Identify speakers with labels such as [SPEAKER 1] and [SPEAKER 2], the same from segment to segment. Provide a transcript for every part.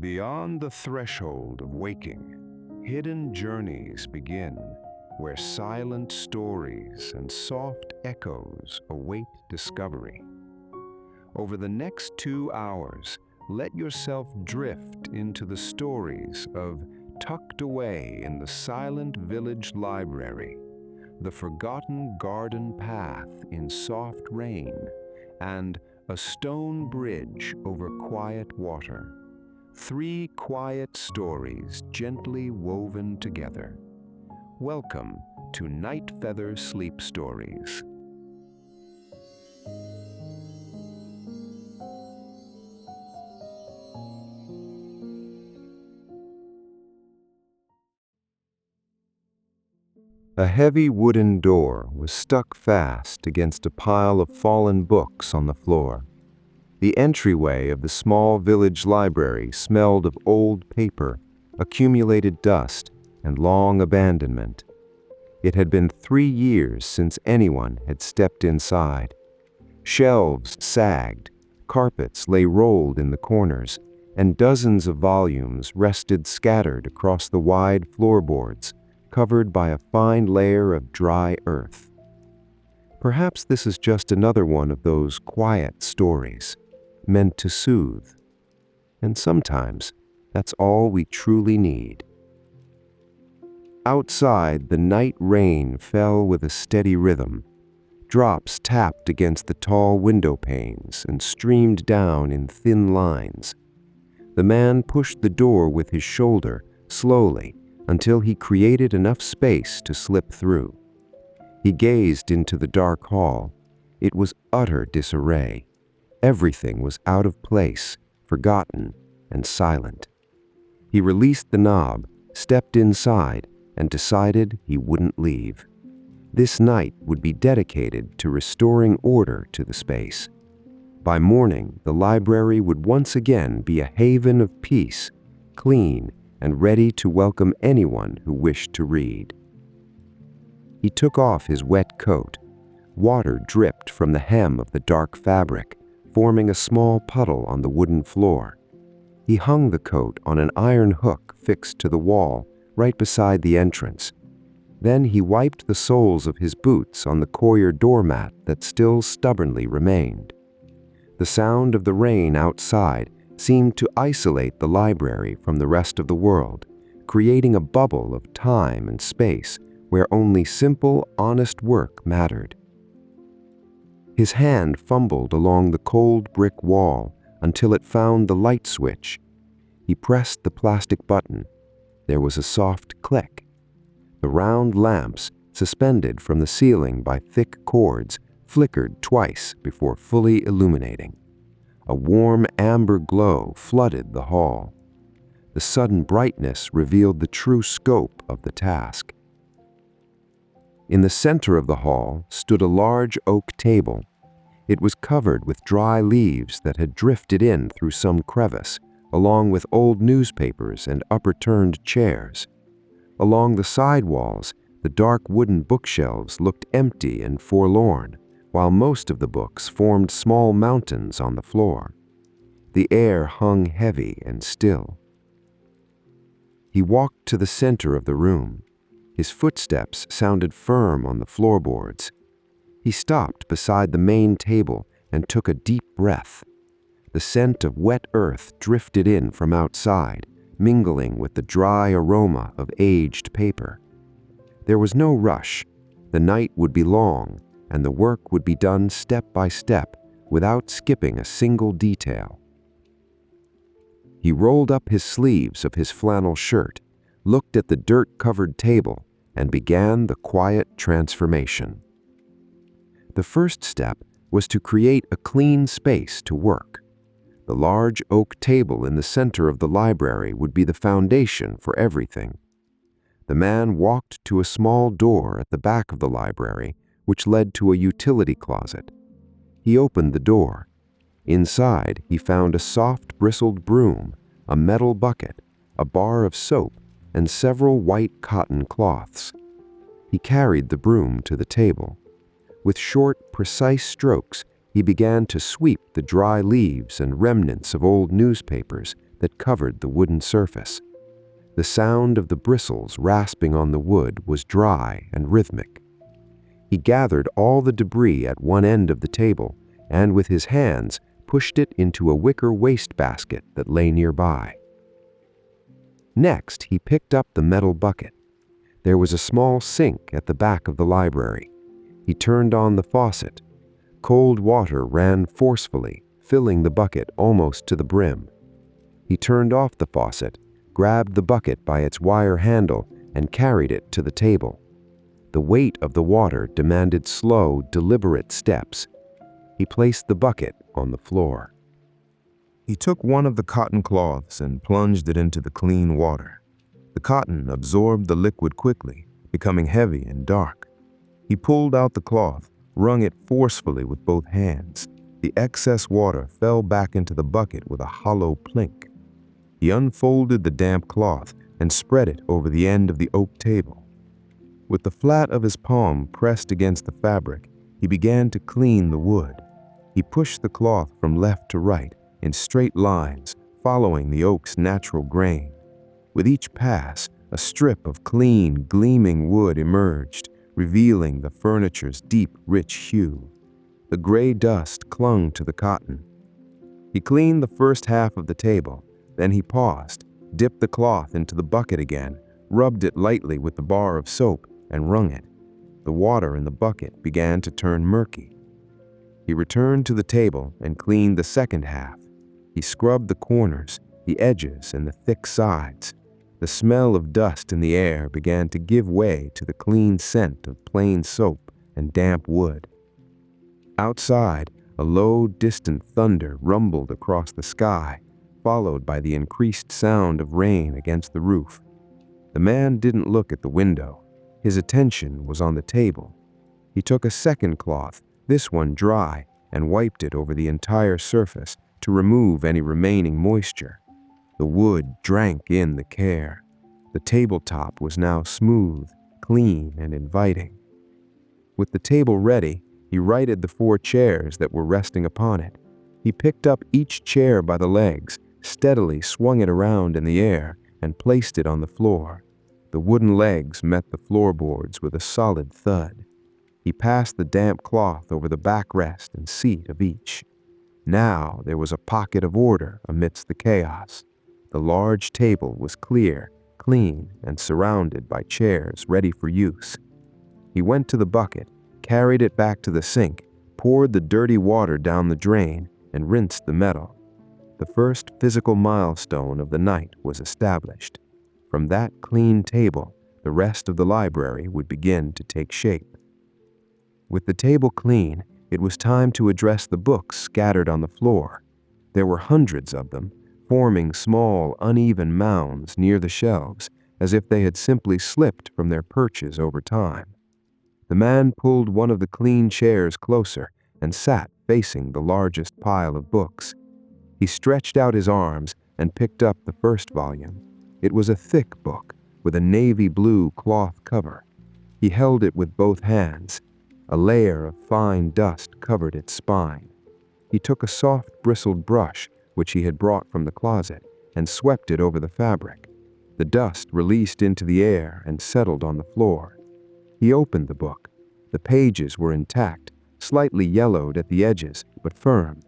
[SPEAKER 1] Beyond the threshold of waking, hidden journeys begin, where silent stories and soft echoes await discovery. Over the next 2 hours, let yourself drift into the stories of Tucked Away in the Silent Village Library, The Forgotten Garden Path in Soft Rain, and A Stone Bridge Over Quiet Water. 3 quiet stories gently woven together. Welcome to Night Feather Sleep Stories. A heavy wooden door was stuck fast against a pile of fallen books on the floor. The entryway of the small village library smelled of old paper, accumulated dust, and long abandonment. It had been 3 years since anyone had stepped inside. Shelves sagged, carpets lay rolled in the corners, and dozens of volumes rested scattered across the wide floorboards, covered by a fine layer of dry earth. Perhaps this is just another one of those quiet stories, meant to soothe. And sometimes, that's all we truly need. Outside, the night rain fell with a steady rhythm. Drops tapped against the tall window panes and streamed down in thin lines. The man pushed the door with his shoulder, slowly, until he created enough space to slip through. He gazed into the dark hall. It was utter disarray. Everything was out of place, forgotten, and silent. He released the knob, stepped inside, and decided he wouldn't leave. This night would be dedicated to restoring order to the space. By morning, the library would once again be a haven of peace, clean, and ready to welcome anyone who wished to read. He took off his wet coat. Water dripped from the hem of the dark fabric, forming a small puddle on the wooden floor. He hung the coat on an iron hook fixed to the wall right beside the entrance. Then he wiped the soles of his boots on the coir doormat that still stubbornly remained. The sound of the rain outside seemed to isolate the library from the rest of the world, creating a bubble of time and space where only simple, honest work mattered. His hand fumbled along the cold brick wall until it found the light switch. He pressed the plastic button. There was a soft click. The round lamps, suspended from the ceiling by thick cords, flickered twice before fully illuminating. A warm amber glow flooded the hall. The sudden brightness revealed the true scope of the task. In the center of the hall stood a large oak table. It was covered with dry leaves that had drifted in through some crevice, along with old newspapers and upturned chairs. Along the side walls, the dark wooden bookshelves looked empty and forlorn, while most of the books formed small mountains on the floor. The air hung heavy and still. He walked to the center of the room. His footsteps sounded firm on the floorboards. He stopped beside the main table and took a deep breath. The scent of wet earth drifted in from outside, mingling with the dry aroma of aged paper. There was no rush. The night would be long, and the work would be done step by step, without skipping a single detail. He rolled up his sleeves of his flannel shirt, looked at the dirt-covered table, and began the quiet transformation. The first step was to create a clean space to work. The large oak table in the center of the library would be the foundation for everything. The man walked to a small door at the back of the library, which led to a utility closet. He opened the door. Inside, he found a soft bristled broom, a metal bucket, a bar of soap, and several white cotton cloths. He carried the broom to the table. With short, precise strokes, he began to sweep the dry leaves and remnants of old newspapers that covered the wooden surface. The sound of the bristles rasping on the wood was dry and rhythmic. He gathered all the debris at one end of the table and with his hands pushed it into a wicker wastebasket that lay nearby. Next, he picked up the metal bucket. There was a small sink at the back of the library. He turned on the faucet. Cold water ran forcefully, filling the bucket almost to the brim. He turned off the faucet, grabbed the bucket by its wire handle, and carried it to the table. The weight of the water demanded slow, deliberate steps. He placed the bucket on the floor. He took one of the cotton cloths and plunged it into the clean water. The cotton absorbed the liquid quickly, becoming heavy and dark. He pulled out the cloth, wrung it forcefully with both hands. The excess water fell back into the bucket with a hollow plink. He unfolded the damp cloth and spread it over the end of the oak table. With the flat of his palm pressed against the fabric, he began to clean the wood. He pushed the cloth from left to right in straight lines, following the oak's natural grain. With each pass, a strip of clean, gleaming wood emerged, revealing the furniture's deep, rich hue. The gray dust clung to the cotton. He cleaned the first half of the table. Then he paused, dipped the cloth into the bucket again, rubbed it lightly with the bar of soap, and wrung it. The water in the bucket began to turn murky. He returned to the table and cleaned the second half. He scrubbed the corners, the edges, and the thick sides. The smell of dust in the air began to give way to the clean scent of plain soap and damp wood. Outside, a low, distant thunder rumbled across the sky, followed by the increased sound of rain against the roof. The man didn't look at the window. His attention was on the table. He took a second cloth, this one dry, and wiped it over the entire surface to remove any remaining moisture. The wood drank in the care. The tabletop was now smooth, clean, and inviting. With the table ready, he righted the 4 chairs that were resting upon it. He picked up each chair by the legs, steadily swung it around in the air, and placed it on the floor. The wooden legs met the floorboards with a solid thud. He passed the damp cloth over the backrest and seat of each. Now there was a pocket of order amidst the chaos. The large table was clear, clean, and surrounded by chairs ready for use. He went to the bucket, carried it back to the sink, poured the dirty water down the drain, and rinsed the metal. The first physical milestone of the night was established. From that clean table, the rest of the library would begin to take shape. With the table clean, it was time to address the books scattered on the floor. There were hundreds of them, forming small, uneven mounds near the shelves, as if they had simply slipped from their perches over time. The man pulled one of the clean chairs closer and sat facing the largest pile of books. He stretched out his arms and picked up the first volume. It was a thick book with a navy blue cloth cover. He held it with both hands. A layer of fine dust covered its spine. He took a soft bristled brush, which he had brought from the closet, and swept it over the fabric. The dust released into the air and settled on the floor. He opened the book. The pages were intact, slightly yellowed at the edges, but firm.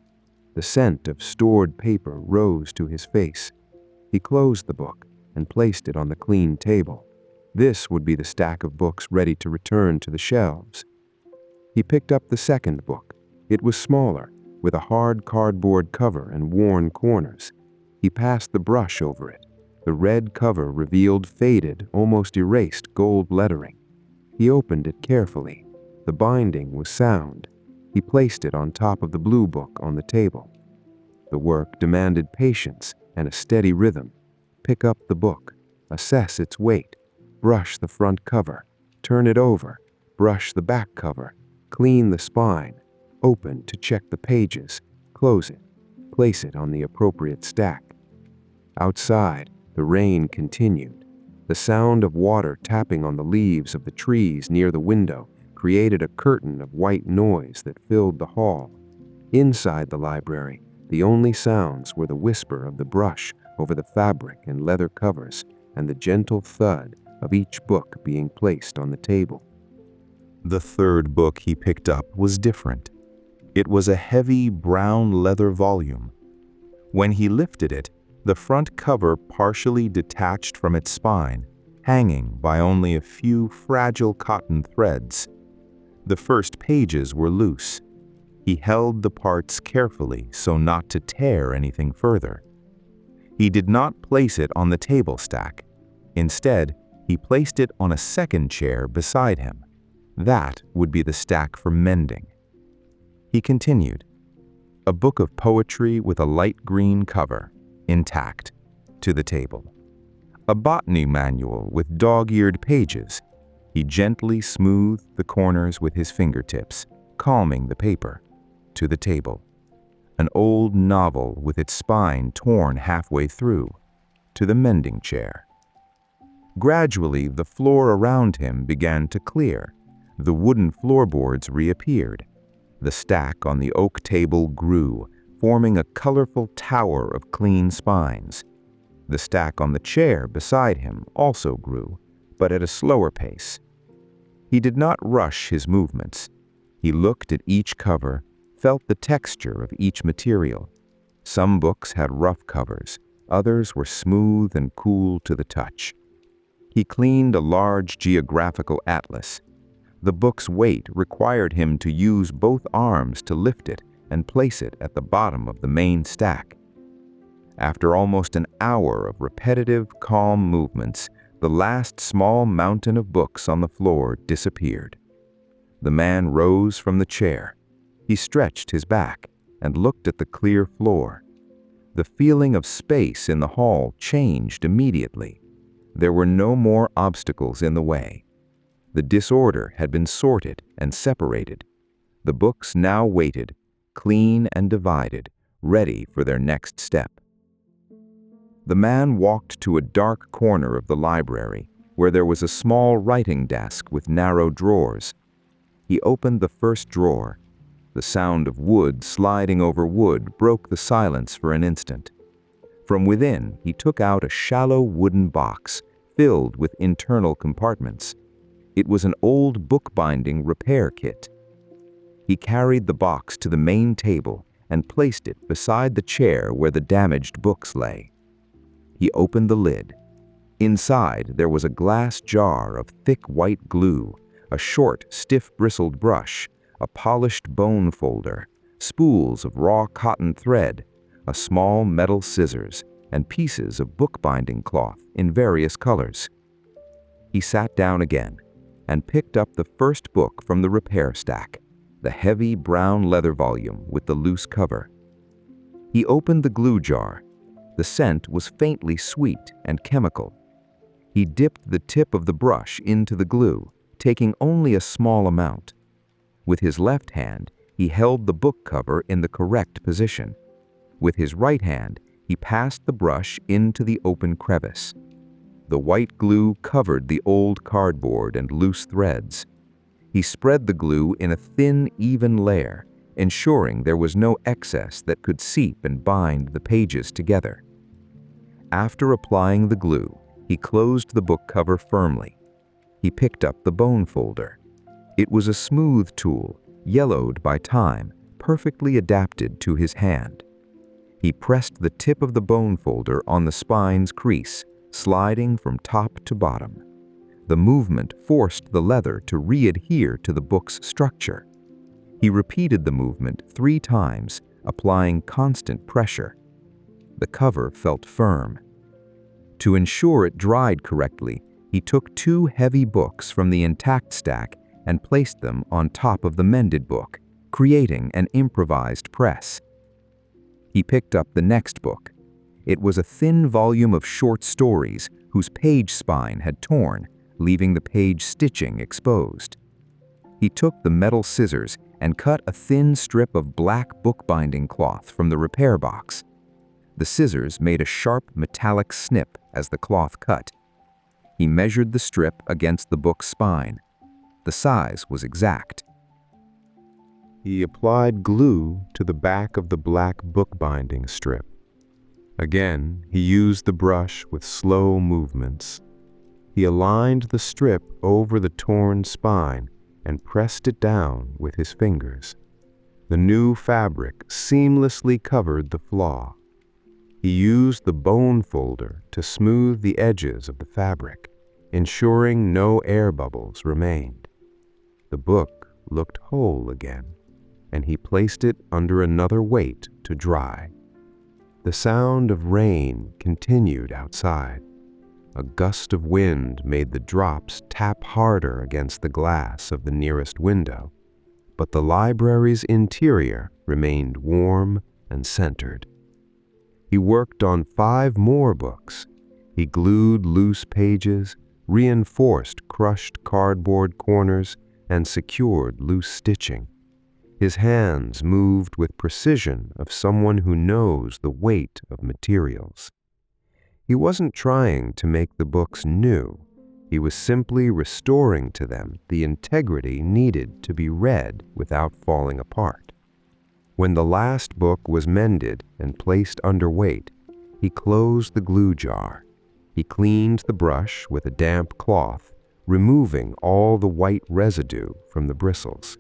[SPEAKER 1] The scent of stored paper rose to his face. He closed the book and placed it on the clean table. This would be the stack of books ready to return to the shelves. He picked up the second book. It was smaller, with a hard cardboard cover and worn corners. He passed the brush over it. The red cover revealed faded, almost erased gold lettering. He opened it carefully. The binding was sound. He placed it on top of the blue book on the table. The work demanded patience and a steady rhythm. Pick up the book, assess its weight, brush the front cover, turn it over, brush the back cover, clean the spine, open to check the pages, close it, place it on the appropriate stack. Outside, the rain continued. The sound of water tapping on the leaves of the trees near the window created a curtain of white noise that filled the hall. Inside the library, the only sounds were the whisper of the brush over the fabric and leather covers and the gentle thud of each book being placed on the table. The third book he picked up was different. It was a heavy brown leather volume. When he lifted it, the front cover partially detached from its spine, hanging by only a few fragile cotton threads. The first pages were loose. He held the parts carefully so not to tear anything further. He did not place it on the table stack. Instead, he placed it on a second chair beside him. That would be the stack for mending. He continued, a book of poetry with a light green cover, intact, to the table. A botany manual with dog-eared pages. He gently smoothed the corners with his fingertips, calming the paper, to the table. An old novel with its spine torn halfway through, to the mending chair. Gradually, the floor around him began to clear. The wooden floorboards reappeared. The stack on the oak table grew, forming a colorful tower of clean spines. The stack on the chair beside him also grew, but at a slower pace. He did not rush his movements. He looked at each cover, felt the texture of each material. Some books had rough covers, others were smooth and cool to the touch. He cleaned a large geographical atlas. The book's weight required him to use both arms to lift it and place it at the bottom of the main stack. After almost an hour of repetitive, calm movements, the last small mountain of books on the floor disappeared. The man rose from the chair. He stretched his back and looked at the clear floor. The feeling of space in the hall changed immediately. There were no more obstacles in the way. The disorder had been sorted and separated. The books now waited, clean and divided, ready for their next step. The man walked to a dark corner of the library, where there was a small writing desk with narrow drawers. He opened the first drawer. The sound of wood sliding over wood broke the silence for an instant. From within, he took out a shallow wooden box filled with internal compartments. It was an old bookbinding repair kit. He carried the box to the main table and placed it beside the chair where the damaged books lay. He opened the lid. Inside, there was a glass jar of thick white glue, a short, stiff-bristled brush, a polished bone folder, spools of raw cotton thread, a small metal scissors, and pieces of bookbinding cloth in various colors. He sat down again and picked up the first book from the repair stack, the heavy brown leather volume with the loose cover. He opened the glue jar. The scent was faintly sweet and chemical. He dipped the tip of the brush into the glue, taking only a small amount. With his left hand, he held the book cover in the correct position. With his right hand, he passed the brush into the open crevice. The white glue covered the old cardboard and loose threads. He spread the glue in a thin, even layer, ensuring there was no excess that could seep and bind the pages together. After applying the glue, he closed the book cover firmly. He picked up the bone folder. It was a smooth tool, yellowed by time, perfectly adapted to his hand. He pressed the tip of the bone folder on the spine's crease, sliding from top to bottom. The movement forced the leather to re-adhere to the book's structure. He repeated the movement 3 times, applying constant pressure. The cover felt firm. To ensure it dried correctly, he took 2 heavy books from the intact stack and placed them on top of the mended book, creating an improvised press. He picked up the next book. It was a thin volume of short stories whose page spine had torn, leaving the page stitching exposed. He took the metal scissors and cut a thin strip of black bookbinding cloth from the repair box. The scissors made a sharp metallic snip as the cloth cut. He measured the strip against the book's spine. The size was exact. He applied glue to the back of the black bookbinding strip. Again, he used the brush with slow movements. He aligned the strip over the torn spine and pressed it down with his fingers. The new fabric seamlessly covered the flaw. He used the bone folder to smooth the edges of the fabric, ensuring no air bubbles remained. The book looked whole again, and he placed it under another weight to dry. The sound of rain continued outside. A gust of wind made the drops tap harder against the glass of the nearest window, but the library's interior remained warm and centered. He worked on 5 more books. He glued loose pages, reinforced crushed cardboard corners, and secured loose stitching. His hands moved with precision of someone who knows the weight of materials. He wasn't trying to make the books new. He was simply restoring to them the integrity needed to be read without falling apart. When the last book was mended and placed under weight, he closed the glue jar. He cleaned the brush with a damp cloth, removing all the white residue from the bristles.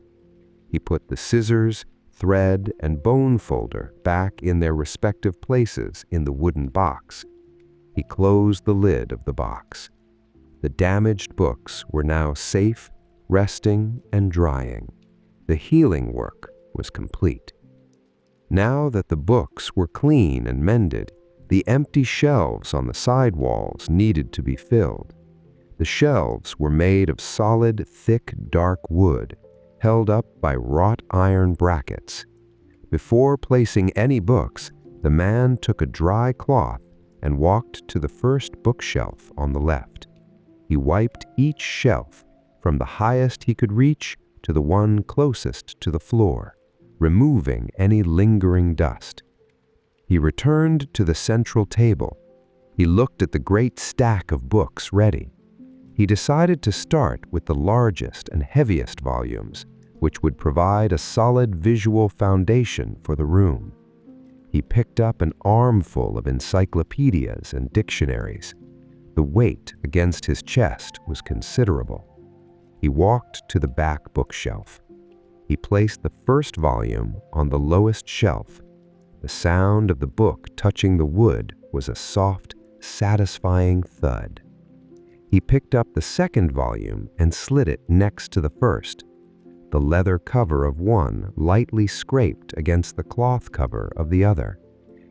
[SPEAKER 1] He put the scissors, thread, and bone folder back in their respective places in the wooden box. He closed the lid of the box. The damaged books were now safe, resting, and drying. The healing work was complete. Now that the books were clean and mended, the empty shelves on the side walls needed to be filled. The shelves were made of solid, thick, dark wood, held up by wrought iron brackets. Before placing any books, the man took a dry cloth and walked to the first bookshelf on the left. He wiped each shelf, from the highest he could reach to the one closest to the floor, removing any lingering dust. He returned to the central table. He looked at the great stack of books ready. He decided to start with the largest and heaviest volumes, which would provide a solid visual foundation for the room. He picked up an armful of encyclopedias and dictionaries. The weight against his chest was considerable. He walked to the back bookshelf. He placed the first volume on the lowest shelf. The sound of the book touching the wood was a soft, satisfying thud. He picked up the second volume and slid it next to the first. The leather cover of one lightly scraped against the cloth cover of the other.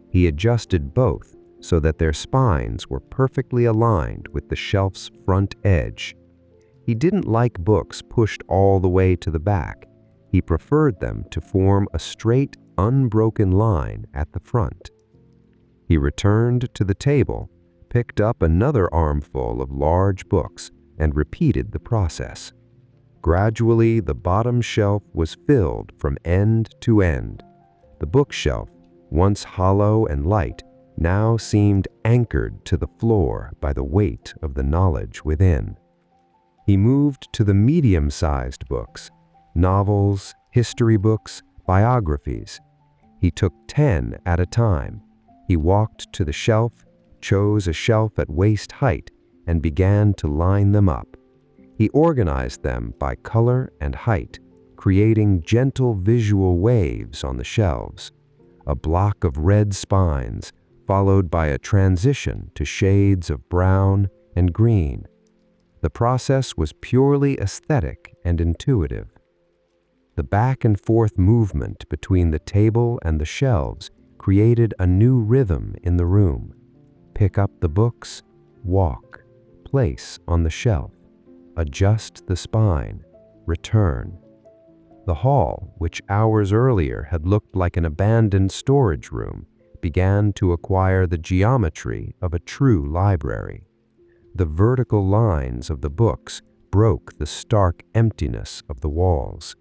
[SPEAKER 1] He adjusted both so that their spines were perfectly aligned with the shelf's front edge. He didn't like books pushed all the way to the back. He preferred them to form a straight, unbroken line at the front. He returned to the table, picked up another armful of large books, and repeated the process. Gradually, the bottom shelf was filled from end to end. The bookshelf, once hollow and light, now seemed anchored to the floor by the weight of the knowledge within. He moved to the medium-sized books, novels, history books, biographies. He took 10 at a time. He walked to the shelf, chose a shelf at waist height, and began to line them up. He organized them by color and height, creating gentle visual waves on the shelves. A block of red spines, followed by a transition to shades of brown and green. The process was purely aesthetic and intuitive. The back and forth movement between the table and the shelves created a new rhythm in the room. Pick up the books, walk, place on the shelf, adjust the spine, return. The hall, which hours earlier had looked like an abandoned storage room, began to acquire the geometry of a true library. The vertical lines of the books broke the stark emptiness of the walls.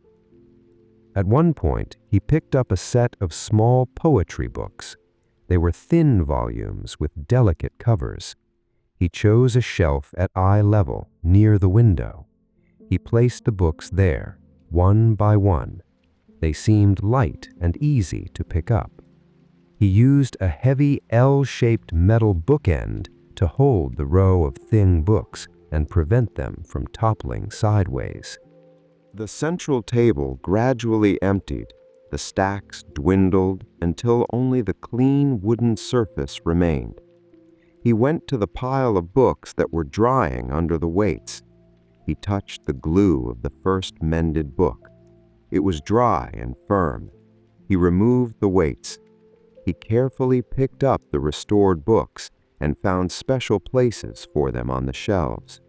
[SPEAKER 1] At one point, he picked up a set of small poetry books. They were thin volumes with delicate covers. He chose a shelf at eye level near the window. He placed the books there, one by one. They seemed light and easy to pick up. He used a heavy L-shaped metal bookend to hold the row of thin books and prevent them from toppling sideways. The central table gradually emptied. The stacks dwindled until only the clean wooden surface remained. He went to the pile of books that were drying under the weights. He touched the glue of the first mended book. It was dry and firm. He removed the weights. He carefully picked up the restored books and found special places for them on the shelves.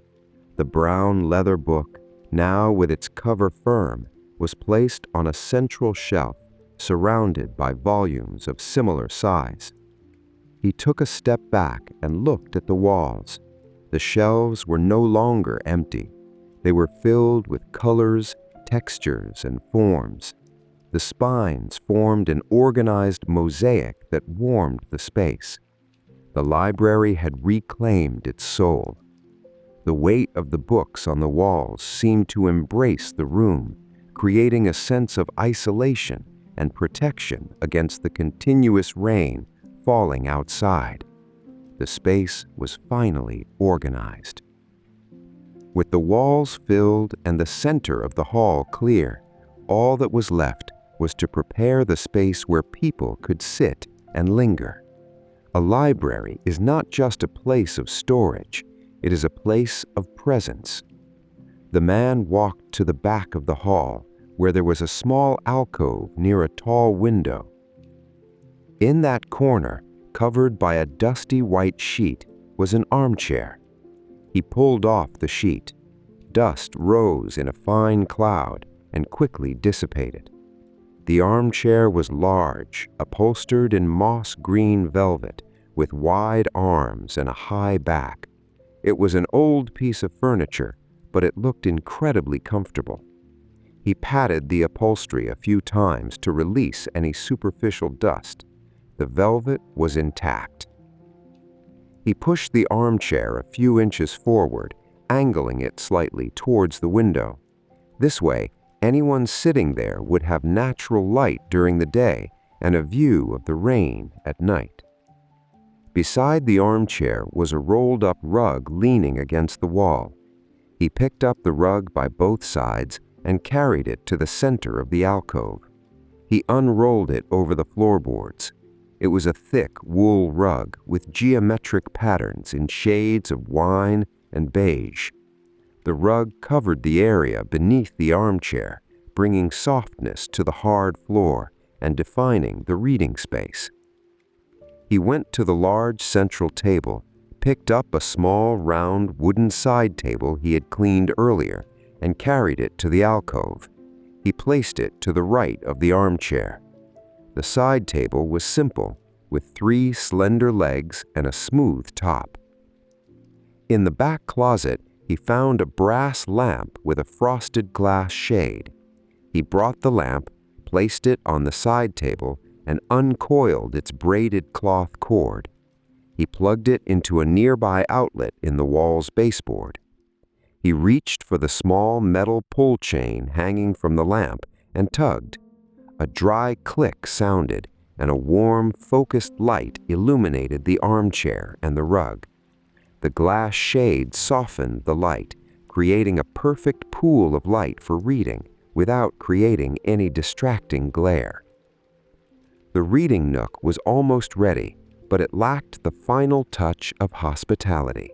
[SPEAKER 1] The brown leather book, now with its cover firm, was placed on a central shelf, surrounded by volumes of similar size. He took a step back and looked at the walls. The shelves were no longer empty. They were filled with colors, textures, and forms. The spines formed an organized mosaic that warmed the space. The library had reclaimed its soul. The weight of the books on the walls seemed to embrace the room, creating a sense of isolation and protection against the continuous rain falling outside. The space was finally organized. With the walls filled and the center of the hall clear, all that was left was to prepare the space where people could sit and linger. A library is not just a place of storage, it is a place of presence. The man walked to the back of the hall, where there was a small alcove near a tall window. In that corner, covered by a dusty white sheet, was an armchair. He pulled off the sheet. Dust rose in a fine cloud and quickly dissipated. The armchair was large, upholstered in moss-green velvet, with wide arms and a high back. It was an old piece of furniture, but it looked incredibly comfortable. He patted the upholstery a few times to release any superficial dust. The velvet was intact. He pushed the armchair a few inches forward, angling it slightly towards the window. This way, anyone sitting there would have natural light during the day and a view of the rain at night. Beside the armchair was a rolled-up rug leaning against the wall. He picked up the rug by both sides and carried it to the center of the alcove. He unrolled it over the floorboards. It was a thick wool rug with geometric patterns in shades of wine and beige. The rug covered the area beneath the armchair, bringing softness to the hard floor and defining the reading space. He went to the large central table, picked up a small round wooden side table he had cleaned earlier, and carried it to the alcove. He placed it to the right of the armchair. The side table was simple, with 3 slender legs and a smooth top. In the back closet, he found a brass lamp with a frosted glass shade. He brought the lamp, placed it on the side table, and uncoiled its braided cloth cord. He plugged it into a nearby outlet in the wall's baseboard. He reached for the small metal pull chain hanging from the lamp and tugged. A dry click sounded, and a warm, focused light illuminated the armchair and the rug. The glass shade softened the light, creating a perfect pool of light for reading without creating any distracting glare. The reading nook was almost ready, but it lacked the final touch of hospitality.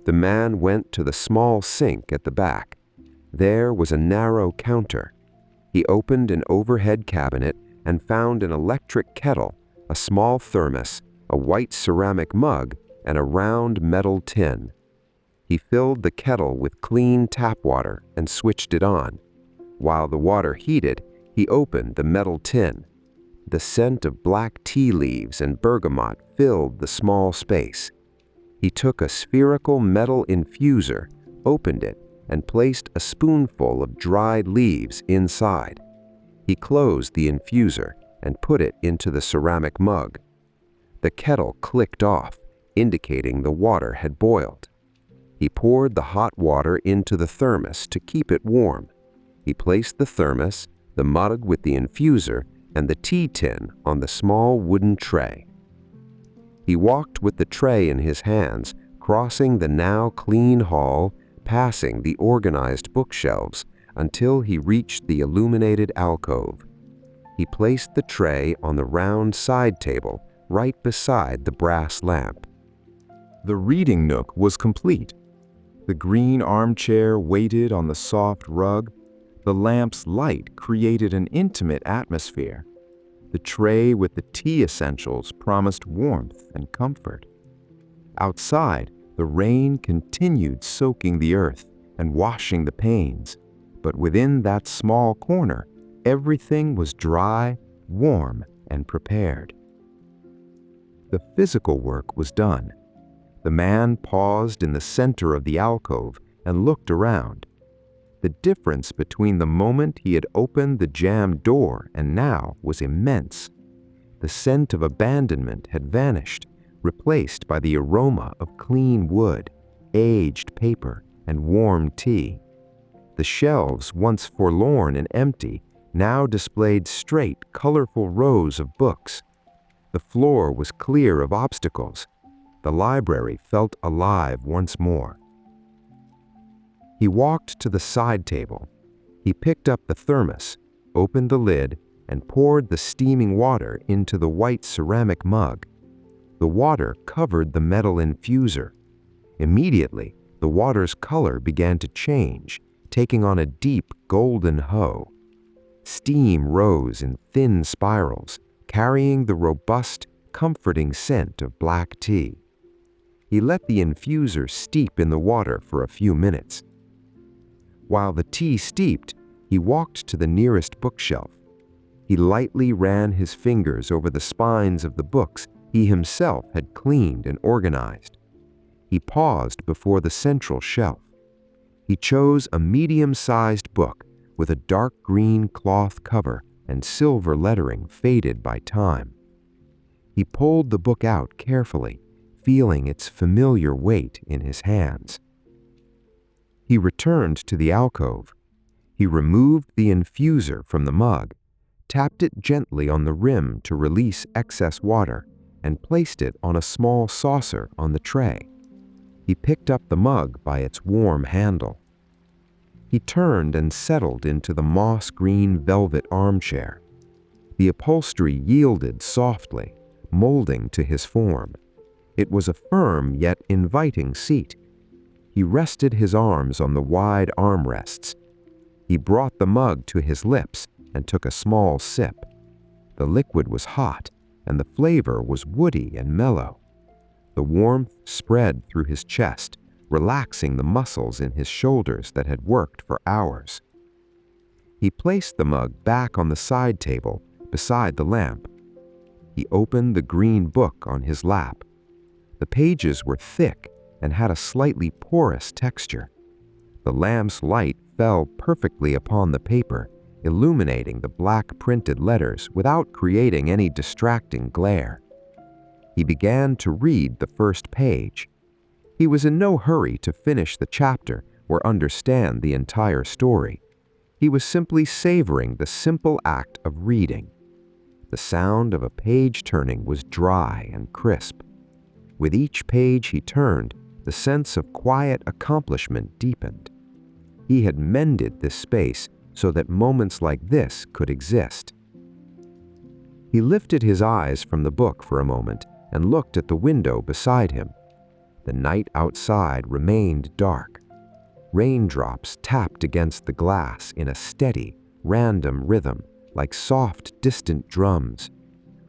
[SPEAKER 1] The man went to the small sink at the back. There was a narrow counter. He opened an overhead cabinet and found an electric kettle, a small thermos, a white ceramic mug, and a round metal tin. He filled the kettle with clean tap water and switched it on. While the water heated, he opened the metal tin. The scent of black tea leaves and bergamot filled the small space. He took a spherical metal infuser, opened it, and placed a spoonful of dried leaves inside. He closed the infuser and put it into the ceramic mug. The kettle clicked off, indicating the water had boiled. He poured the hot water into the thermos to keep it warm. He placed the thermos, the mug with the infuser, and the tea tin on the small wooden tray. He walked with the tray in his hands, crossing the now clean hall, passing the organized bookshelves, until he reached the illuminated alcove. He placed the tray on the round side table right beside the brass lamp.
[SPEAKER 2] The reading nook was complete. The green armchair waited on the soft rug. The lamp's light created an intimate atmosphere. The tray with the tea essentials promised warmth and comfort. Outside, the rain continued soaking the earth and washing the panes, but within that small corner, everything was dry, warm, and prepared. The physical work was done. The man paused in the center of the alcove and looked around. The difference between the moment he had opened the jammed door and now was immense. The scent of abandonment had vanished, replaced by the aroma of clean wood, aged paper, and warm tea. The shelves, once forlorn and empty, now displayed straight, colorful rows of books. The floor was clear of obstacles. The library felt alive once more. He walked to the side table. He picked up the thermos, opened the lid, and poured the steaming water into the white ceramic mug. The water covered the metal infuser. Immediately, the water's color began to change, taking on a deep golden hoe. Steam rose in thin spirals, carrying the robust, comforting scent of black tea. He let the infuser steep in the water for a few minutes. While the tea steeped, he walked to the nearest bookshelf. He lightly ran his fingers over the spines of the books he himself had cleaned and organized. He paused before the central shelf. He chose a medium-sized book with a dark green cloth cover and silver lettering faded by time. He pulled the book out carefully, feeling its familiar weight in his hands. He returned to the alcove. He removed the infuser from the mug, tapped it gently on the rim to release excess water, and placed it on a small saucer on the tray. He picked up the mug by its warm handle. He turned and settled into the moss-green velvet armchair. The upholstery yielded softly, molding to his form. It was a firm yet inviting seat. He rested his arms on the wide armrests. He brought the mug to his lips and took a small sip. The liquid was hot, and the flavor was woody and mellow. The warmth spread through his chest, relaxing the muscles in his shoulders that had worked for hours. He placed the mug back on the side table beside the lamp. He opened the green book on his lap. The pages were thick and had a slightly porous texture. The lamp's light fell perfectly upon the paper, illuminating the black printed letters without creating any distracting glare. He began to read the first page. He was in no hurry to finish the chapter or understand the entire story. He was simply savoring the simple act of reading. The sound of a page turning was dry and crisp. With each page he turned, the sense of quiet accomplishment deepened. He had mended this space so that moments like this could exist. He lifted his eyes from the book for a moment and looked at the window beside him. The night outside remained dark. Raindrops tapped against the glass in a steady, random rhythm, like soft, distant drums.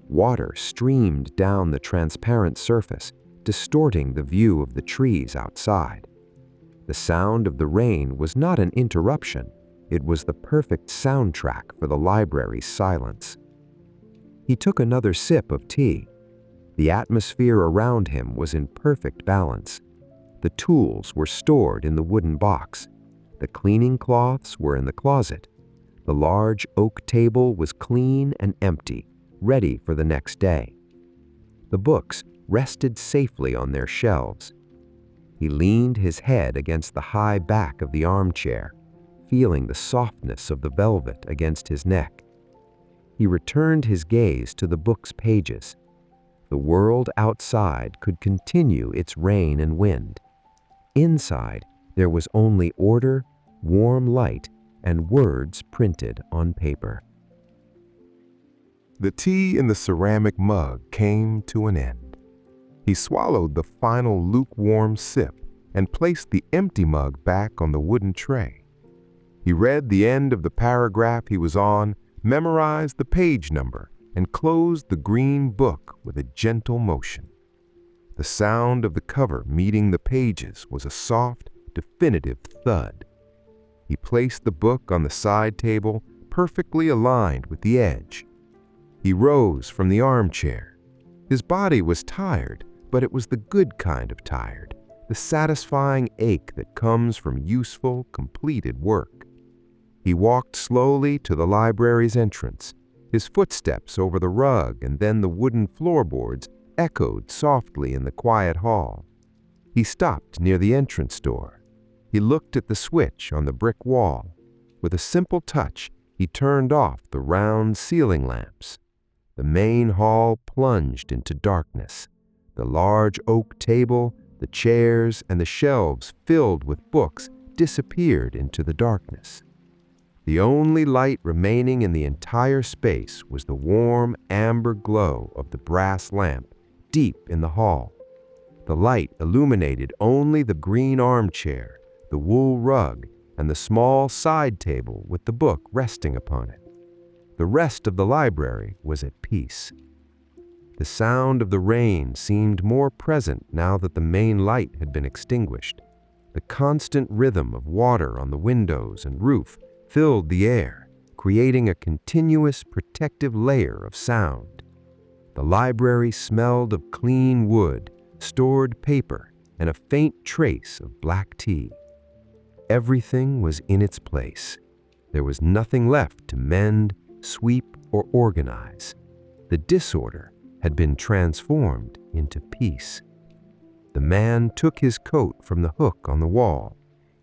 [SPEAKER 2] Water streamed down the transparent surface, distorting the view of the trees outside. The sound of the rain was not an interruption. It was the perfect soundtrack for the library's silence. He took another sip of tea. The atmosphere around him was in perfect balance. The tools were stored in the wooden box. The cleaning cloths were in the closet. The large oak table was clean and empty, ready for the next day. The books rested safely on their shelves. He leaned his head against the high back of the armchair, feeling the softness of the velvet against his neck.
[SPEAKER 1] He returned his gaze to the book's pages. The world outside could continue its rain and wind. Inside, there was only order, warm light, and words printed on paper.
[SPEAKER 2] The tea in the ceramic mug came to an end. He swallowed the final lukewarm sip and placed the empty mug back on the wooden tray. He read the end of the paragraph he was on, memorized the page number, and closed the green book with a gentle motion. The sound of the cover meeting the pages was a soft, definitive thud. He placed the book on the side table, perfectly aligned with the edge. He rose from the armchair. His body was tired, but it was the good kind of tired, the satisfying ache that comes from useful, completed work. He walked slowly to the library's entrance. His footsteps over the rug and then the wooden floorboards echoed softly in the quiet hall. He stopped near the entrance door. He looked at the switch on the brick wall. With a simple touch, he turned off the round ceiling lamps. The main hall plunged into darkness. The large oak table, the chairs, and the shelves filled with books disappeared into the darkness. The only light remaining in the entire space was the warm amber glow of the brass lamp deep in the hall. The light illuminated only the green armchair, the wool rug, and the small side table with the book resting upon it. The rest of the library was at peace. The sound of the rain seemed more present now that the main light had been extinguished. The constant rhythm of water on the windows and roof filled the air, creating a continuous protective layer of sound. The library smelled of clean wood, stored paper, and a faint trace of black tea. Everything was in its place. There was nothing left to mend, sweep, or organize. The disorder had been transformed into peace. The man took his coat from the hook on the wall.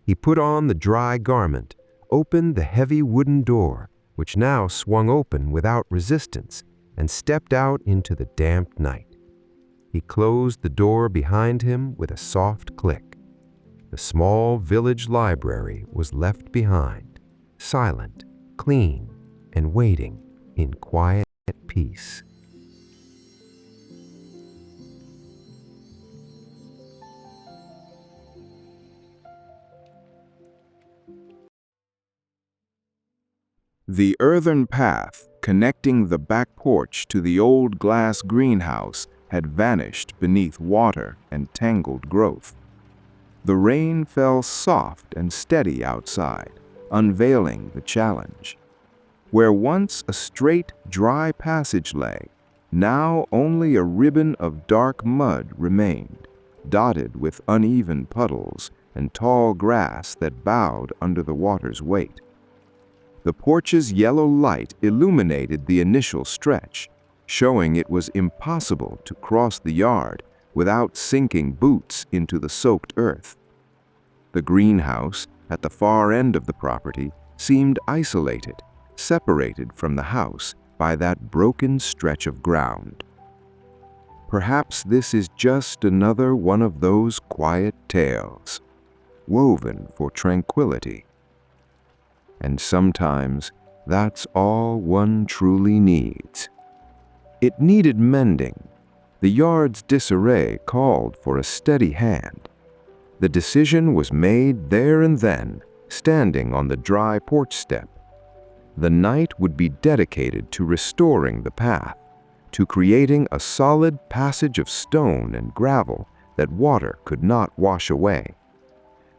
[SPEAKER 2] He put on the dry garment, opened the heavy wooden door, which now swung open without resistance, and stepped out into the damp night. He closed the door behind him with a soft click. The small village library was left behind, silent, clean, and waiting in quiet peace. The earthen path connecting the back porch to the old glass greenhouse had vanished beneath water and tangled growth. The rain fell soft and steady outside, unveiling the challenge. Where once a straight, dry passage lay, now only a ribbon of dark mud remained, dotted with uneven puddles and tall grass that bowed under the water's weight. The porch's yellow light illuminated the initial stretch, showing it was impossible to cross the yard without sinking boots into the soaked earth. The greenhouse, at the far end of the property, seemed isolated, separated from the house by that broken stretch of ground. Perhaps this is just another one of those quiet tales, woven for tranquility. And sometimes that's all one truly needs. It needed mending. The yard's disarray called for a steady hand. The decision was made there and then, standing on the dry porch step. The night would be dedicated to restoring the path, to creating a solid passage of stone and gravel that water could not wash away.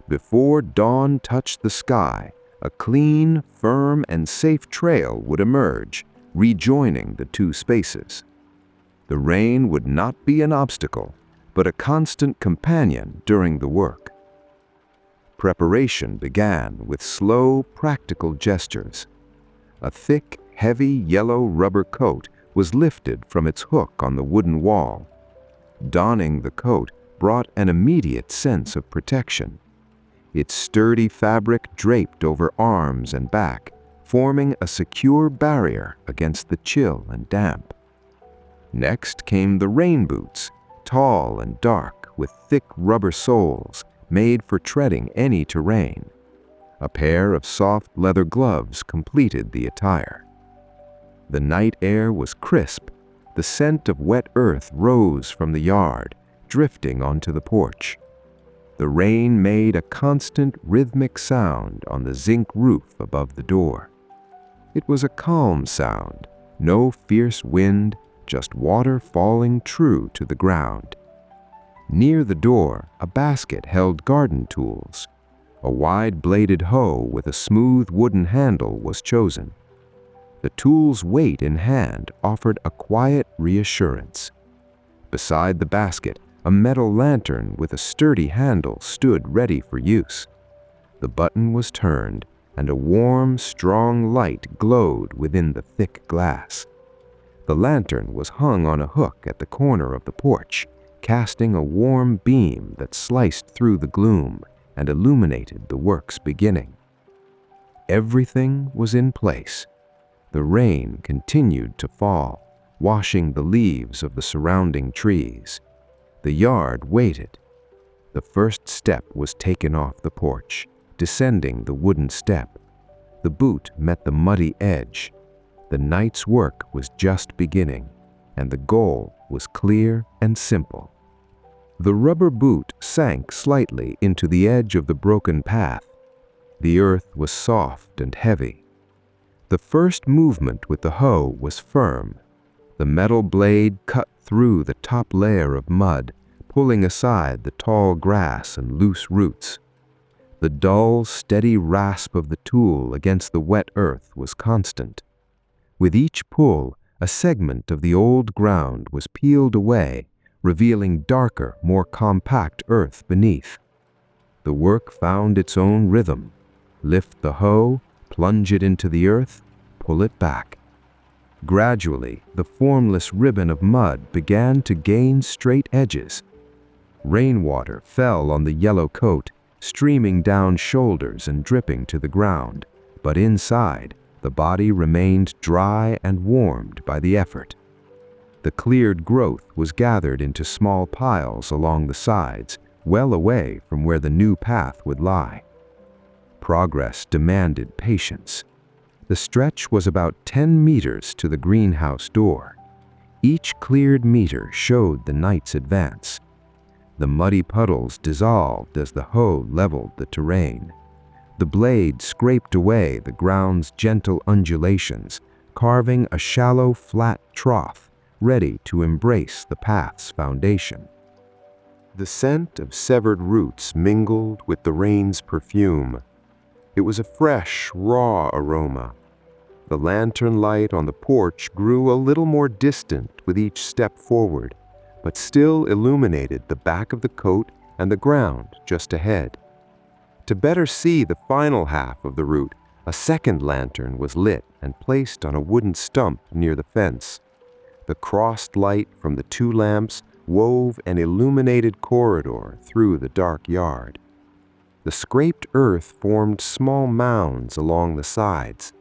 [SPEAKER 2] Before dawn touched the sky, a clean, firm, and safe trail would emerge, rejoining the two spaces. The rain would not be an obstacle, but a constant companion during the work. Preparation began with slow, practical gestures. A thick, heavy yellow rubber coat was lifted from its hook on the wooden wall. Donning the coat brought an immediate sense of protection. Its sturdy fabric draped over arms and back, forming a secure barrier against the chill and damp. Next came the rain boots, tall and dark, with thick rubber soles made for treading any terrain. A pair of soft leather gloves completed the attire. The night air was crisp. The scent of wet earth rose from the yard, drifting onto the porch. The rain made a constant rhythmic sound on the zinc roof above the door. It was a calm sound, no fierce wind, just water falling true to the ground. Near the door, a basket held garden tools. A wide-bladed hoe with a smooth wooden handle was chosen. The tool's weight in hand offered a quiet reassurance. Beside the basket, a metal lantern with a sturdy handle stood ready for use. The button was turned, and a warm, strong light glowed within the thick glass. The lantern was hung on a hook at the corner of the porch, casting a warm beam that sliced through the gloom and illuminated the work's beginning. Everything was in place. The rain continued to fall, washing the leaves of the surrounding trees. The yard waited. The first step was taken off the porch, descending the wooden step. The boot met the muddy edge. The night's work was just beginning, and the goal was clear and simple. The rubber boot sank slightly into the edge of the broken path. The earth was soft and heavy. The first movement with the hoe was firm. The metal blade cut through the top layer of mud, pulling aside the tall grass and loose roots. The dull, steady rasp of the tool against the wet earth was constant. With each pull, a segment of the old ground was peeled away, revealing darker, more compact earth beneath. The work found its own rhythm. Lift the hoe, plunge it into the earth, pull it back. Gradually, the formless ribbon of mud began to gain straight edges. Rainwater fell on the yellow coat, streaming down shoulders and dripping to the ground, but inside, the body remained dry and warmed by the effort. The cleared growth was gathered into small piles along the sides, well away from where the new path would lie. Progress demanded patience. The stretch was about 10 meters to the greenhouse door. Each cleared meter showed the night's advance. The muddy puddles dissolved as the hoe leveled the terrain. The blade scraped away the ground's gentle undulations, carving a shallow, flat trough, ready to embrace the path's foundation. The scent of severed roots mingled with the rain's perfume. It was a fresh, raw aroma. The lantern light on the porch grew a little more distant with each step forward, but still illuminated the back of the coat and the ground just ahead. To better see the final half of the route, a second lantern was lit and placed on a wooden stump near the fence. The crossed light from the two lamps wove an illuminated corridor through the dark yard. The scraped earth formed small mounds along the sides.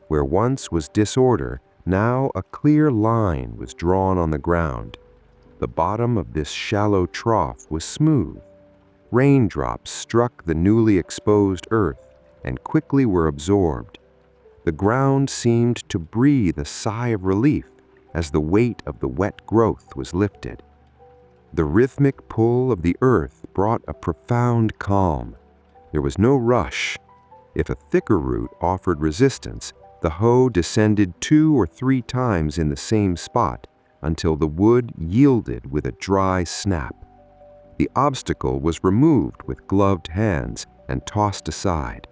[SPEAKER 2] Where once was disorder, now a clear line was drawn on the ground. The bottom of this shallow trough was smooth. Raindrops struck the newly exposed earth and quickly were absorbed. The ground seemed to breathe a sigh of relief as the weight of the wet growth was lifted. The rhythmic pull of the earth brought a profound calm. There was no rush. If a thicker root offered resistance, the hoe descended 2 or 3 times in the same spot until the wood yielded with a dry snap. The obstacle was removed with gloved hands and tossed aside.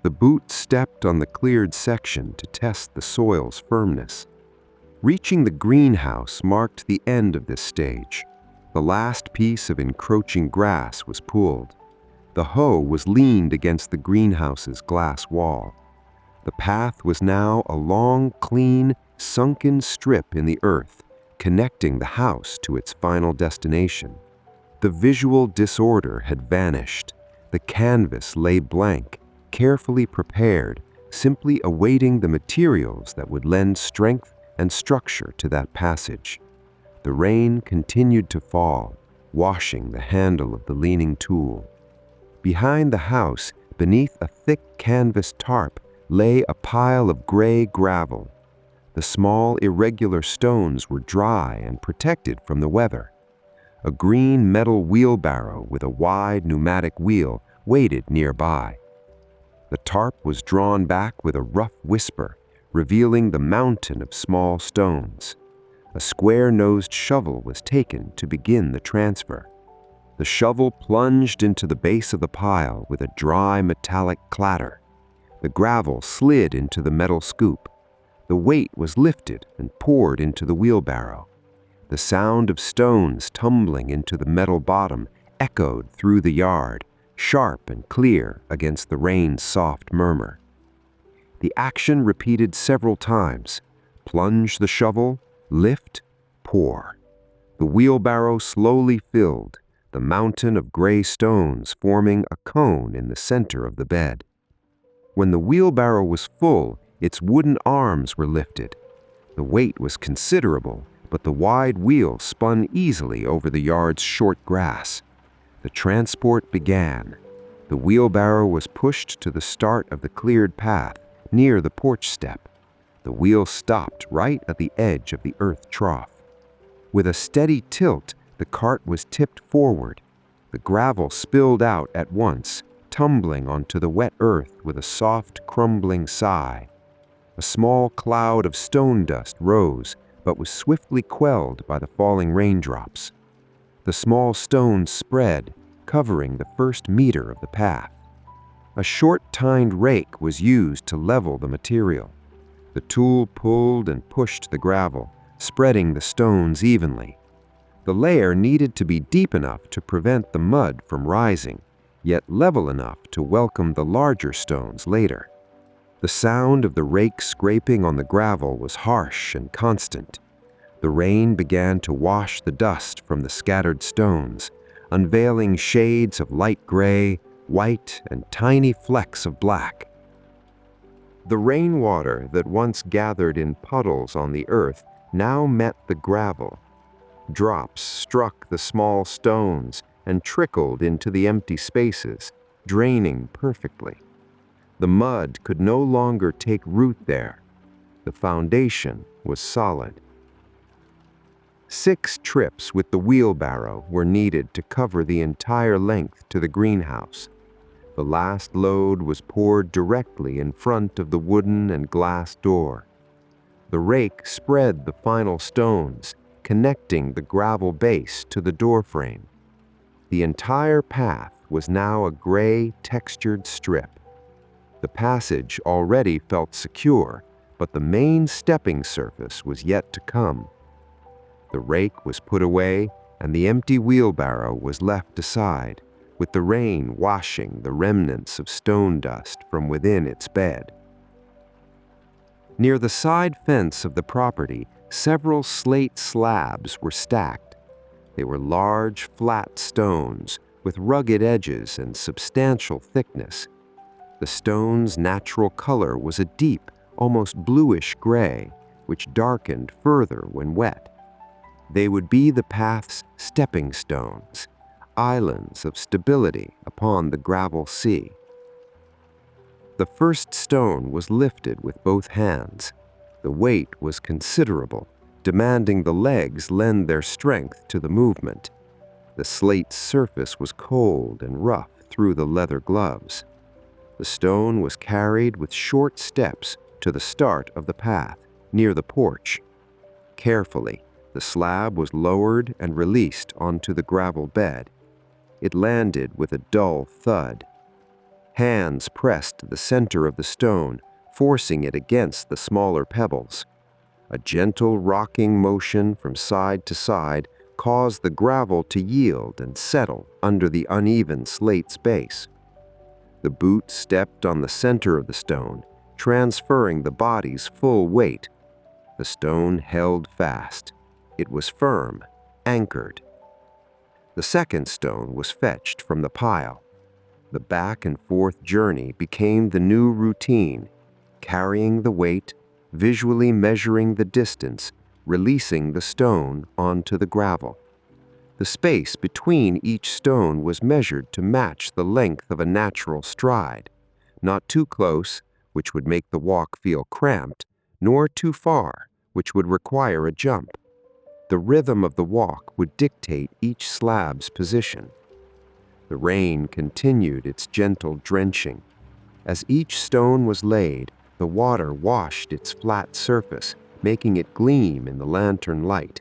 [SPEAKER 2] The boot stepped on the cleared section to test the soil's firmness. Reaching the greenhouse marked the end of this stage. The last piece of encroaching grass was pulled. The hoe was leaned against the greenhouse's glass wall. The path was now a long, clean, sunken strip in the earth, connecting the house to its final destination. The visual disorder had vanished. The canvas lay blank, carefully prepared,
[SPEAKER 1] simply awaiting the materials that would lend strength and structure to that passage. The rain continued to fall, washing the handle of the leaning tool. Behind the house, beneath a thick canvas tarp, lay a pile of gray gravel. The small, irregular stones were dry and protected from the weather. A green metal wheelbarrow with a wide pneumatic wheel waited nearby. The tarp was drawn back with a rough whisper, revealing the mountain of small stones. A square-nosed shovel was taken to begin the transfer. The shovel plunged into the base of the pile with a dry metallic clatter. The gravel slid into the metal scoop. The weight was lifted and poured into the wheelbarrow. The sound of stones tumbling into the metal bottom echoed through the yard, sharp and clear against the rain's soft murmur. The action repeated several times. Plunge the shovel, lift, pour. The wheelbarrow slowly filled, the mountain of gray stones forming a cone in the center of the bed. When the wheelbarrow was full, its wooden arms were lifted. The weight was considerable, but the wide wheel spun easily over the yard's short grass. The transport began. The wheelbarrow was pushed to the start of the cleared path, near the porch step. The wheel stopped right at the edge of the earth trough. With a steady tilt, the cart was tipped forward. The gravel spilled out at once, tumbling onto the wet earth with a soft, crumbling sigh. A small cloud of stone dust rose, but was swiftly quelled by the falling raindrops. The small stones spread, covering the first meter of the path. A short tined rake was used to level the material. The tool pulled and pushed the gravel, spreading the stones evenly. The layer needed to be deep enough to prevent the mud from rising, yet level enough to welcome the larger stones later. The sound of the rake scraping on the gravel was harsh and constant. The rain began to wash the dust from the scattered stones, unveiling shades of light gray, white, and tiny flecks of black. The rainwater that once gathered in puddles on the earth now met the gravel. Drops struck the small stones and trickled into the empty spaces, draining perfectly. The mud could no longer take root there. The foundation was solid. 6 trips with the wheelbarrow were needed to cover the entire length to the greenhouse. The last load was poured directly in front of the wooden and glass door. The rake spread the final stones, connecting the gravel base to the doorframe. The entire path was now a gray, textured strip. The passage already felt secure, but the main stepping surface was yet to come. The rake was put away, and the empty wheelbarrow was left aside, with the rain washing the remnants of stone dust from within its bed. Near the side fence of the property, several slate slabs were stacked. They were large, flat stones with rugged edges and substantial thickness. The stone's natural color was a deep, almost bluish gray, which darkened further when wet. They would be the path's stepping stones, islands of stability upon the gravel sea. The first stone was lifted with both hands. The weight was considerable, demanding the legs lend their strength to the movement. The slate's surface was cold and rough through the leather gloves. The stone was carried with short steps to the start of the path, near the porch. Carefully, the slab was lowered and released onto the gravel bed. It landed with a dull thud. Hands pressed the center of the stone, forcing it against the smaller pebbles. A gentle rocking motion from side to side caused the gravel to yield and settle under the uneven slate's base. The boot stepped on the center of the stone, transferring the body's full weight. The stone held fast. It was firm, anchored. The second stone was fetched from the pile. The back and forth journey became the new routine. carrying the weight, visually measuring the distance, releasing the stone onto the gravel. The space between each stone was measured to match the length of a natural stride, not too close, which would make the walk feel cramped, nor too far, which would require a jump. The rhythm of the walk would dictate each slab's position. The rain continued its gentle drenching. As each stone was laid, the water washed its flat surface, making it gleam in the lantern light.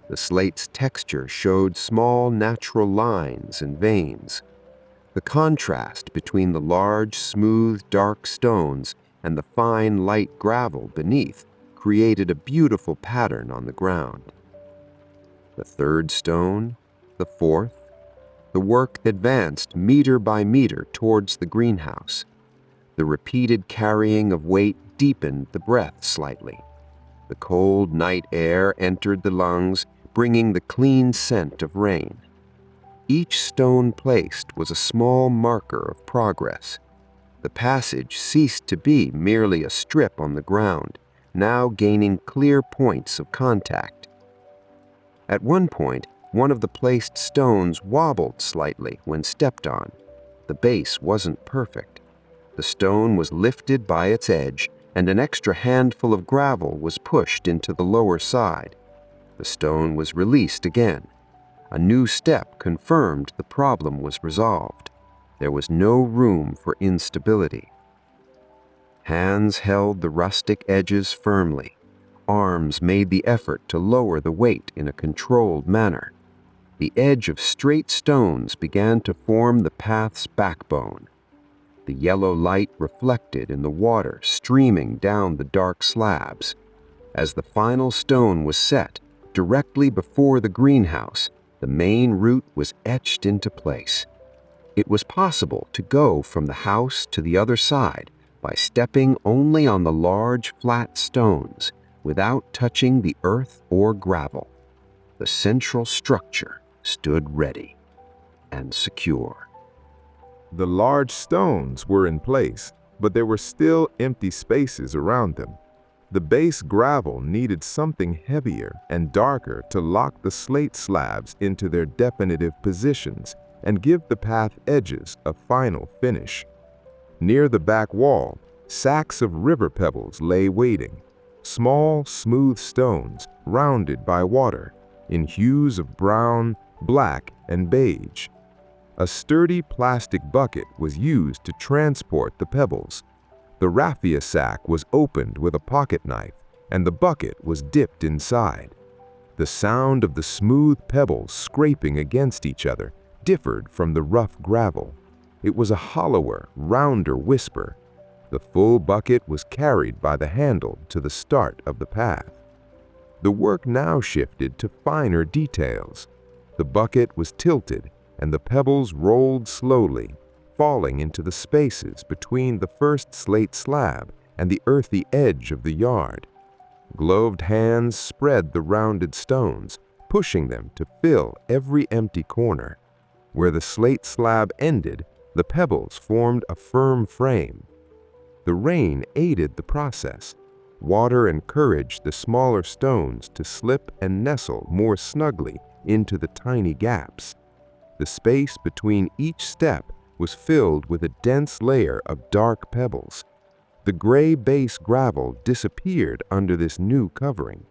[SPEAKER 1] The slate's texture showed small natural lines and veins. The contrast between the large, smooth, dark stones and the fine, light gravel beneath created a beautiful pattern on the ground. The third stone, the fourth, the work advanced meter by meter towards the greenhouse. The repeated carrying of weight deepened the breath slightly. The cold night air entered the lungs, bringing the clean scent of rain. Each stone placed was a small marker of progress. The passage ceased to be merely a strip on the ground, now gaining clear points of contact. At one point, one of the placed stones wobbled slightly when stepped on. The base wasn't perfect. The stone was lifted by its edge, and an extra handful of gravel was pushed into the lower side. The stone was released again. A new step confirmed the problem was resolved. There was no room for instability. Hands held the rustic edges firmly. Arms made the effort to lower the weight in a controlled manner. The edge of straight stones began to form the path's backbone. The yellow light reflected in the water streaming down the dark slabs. As the final stone was set, directly before the greenhouse, the main route was etched into place. It was possible to go from the house to the other side by stepping only on the large flat stones without touching the earth or gravel. The central structure stood ready and secure.
[SPEAKER 2] The large stones were in place, but there were still empty spaces around them. The base gravel needed something heavier and darker to lock the slate slabs into their definitive positions and give the path edges a final finish. Near the back wall, sacks of river pebbles lay waiting, small, smooth stones rounded by water, in hues of brown, black, and beige. A sturdy plastic bucket was used to transport the pebbles. The raffia sack was opened with a pocket knife, and the bucket was dipped inside. The sound of the smooth pebbles scraping against each other differed from the rough gravel. It was a hollower, rounder whisper. The full bucket was carried by the handle to the start of the path. The work now shifted to finer details. The bucket was tilted, and the pebbles rolled slowly, falling into the spaces between the first slate slab and the earthy edge of the yard. Gloved hands spread the rounded stones, pushing them to fill every empty corner. Where the slate slab ended, the pebbles formed a firm frame. The rain aided the process. Water encouraged the smaller stones to slip and nestle more snugly into the tiny gaps. The space between each step was filled with a dense layer of dark pebbles. The gray base gravel disappeared under this new covering.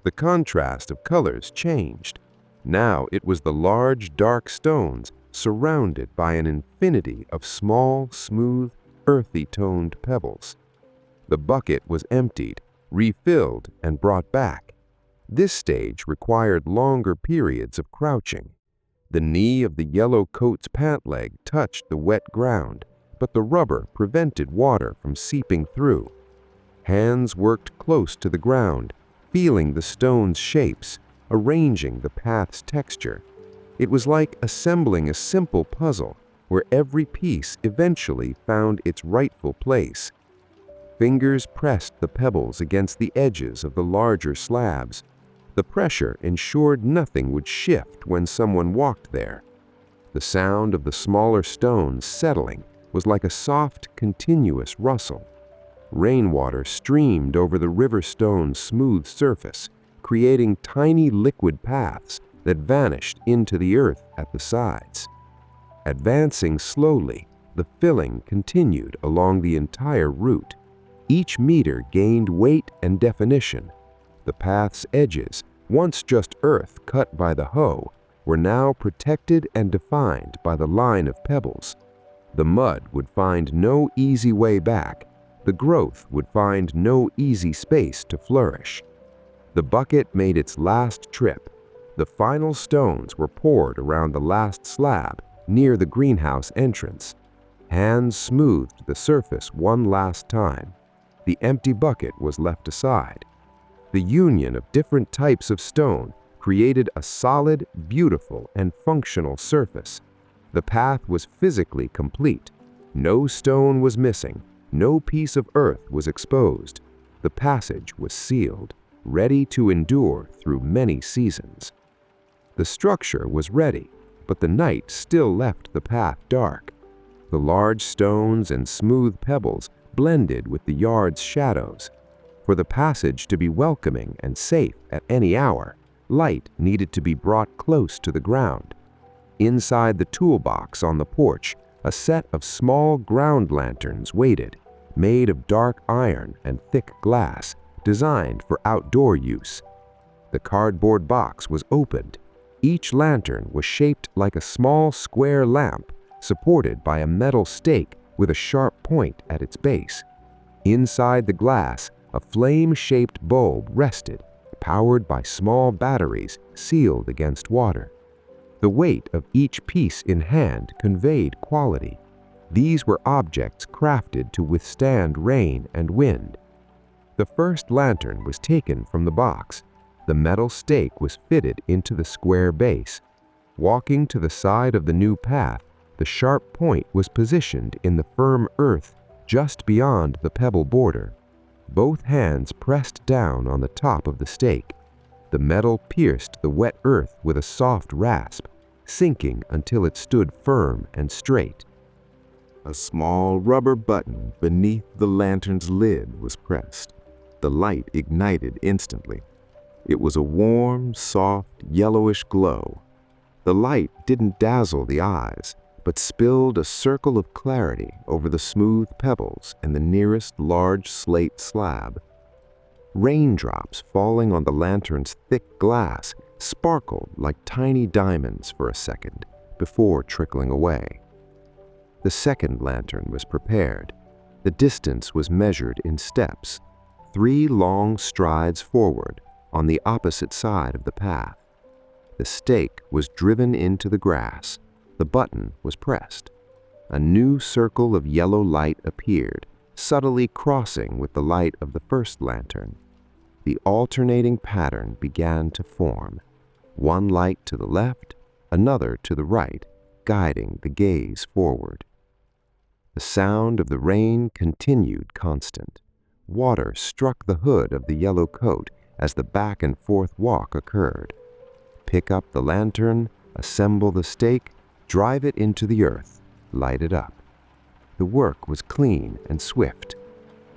[SPEAKER 2] The contrast of colors changed. Now it was the large, dark stones surrounded by an infinity of small, smooth, earthy-toned pebbles. The bucket was emptied, refilled, and brought back. This stage required longer periods of crouching. The knee of the yellow coat's pant leg touched the wet ground, but the rubber prevented water from seeping through. Hands worked close to the ground, feeling the stone's shapes, arranging the path's texture. It was like assembling a simple puzzle where every piece eventually found its rightful place. Fingers pressed the pebbles against the edges of the larger slabs. The pressure ensured nothing would shift when someone walked there. The sound of the smaller stones settling was like a soft, continuous rustle.
[SPEAKER 1] Rainwater streamed over the river stone's smooth surface, creating tiny liquid paths that vanished into the earth at the sides. Advancing slowly, the filling continued along the entire route. Each meter gained weight and definition. The path's edges, once just earth cut by the hoe, were now protected and defined by the line of pebbles. The mud would find no easy way back. The growth would find no easy space to flourish. The bucket made its last trip. The final stones were poured around the last slab near the greenhouse entrance. Hands smoothed the surface one last time. The empty bucket was left aside. The union of different types of stone created a solid, beautiful, and functional surface. The path was physically complete. No stone was missing. No piece of earth was exposed. The passage was sealed, ready to endure through many seasons. The structure was ready, but the night still left the path dark. The large stones and smooth pebbles blended with the yard's shadows. For the passage to be welcoming and safe at any hour, light needed to be brought close to the ground. Inside the toolbox on the porch, a set of small ground lanterns waited, made of dark iron and thick glass, designed for outdoor use. The cardboard box was opened. Each lantern was shaped like a small square lamp, supported by a metal stake with a sharp point at its base. Inside the glass, a flame-shaped bulb rested, powered by small batteries sealed against water. The weight of each piece in hand conveyed quality. These were objects crafted to withstand rain and wind. The first lantern was taken from the box. The metal stake was fitted into the square base. Walking to the side of the new path, the sharp point was positioned in the firm earth just beyond the pebble border. Both hands pressed down on the top of the stake. The metal pierced the wet earth with a soft rasp, sinking until it stood firm and straight. A small rubber button beneath the lantern's lid was pressed. The light ignited instantly. It was a warm, soft, yellowish glow. The light didn't dazzle the eyes, but spilled a circle of clarity over the smooth pebbles and the nearest large slate slab. Raindrops falling on the lantern's thick glass sparkled like tiny diamonds for a second before trickling away. The second lantern was prepared. The distance was measured in steps, 3 long strides forward on the opposite side of the path. The stake was driven into the grass. The button was pressed. A new circle of yellow light appeared, subtly crossing with the light of the first lantern. The alternating pattern began to form. One light to the left, another to the right, guiding the gaze forward. The sound of the rain continued constant. Water struck the hood of the yellow coat as the back and forth walk occurred. Pick up the lantern, assemble the stake, drive it into the earth, light it up. The work was clean and swift.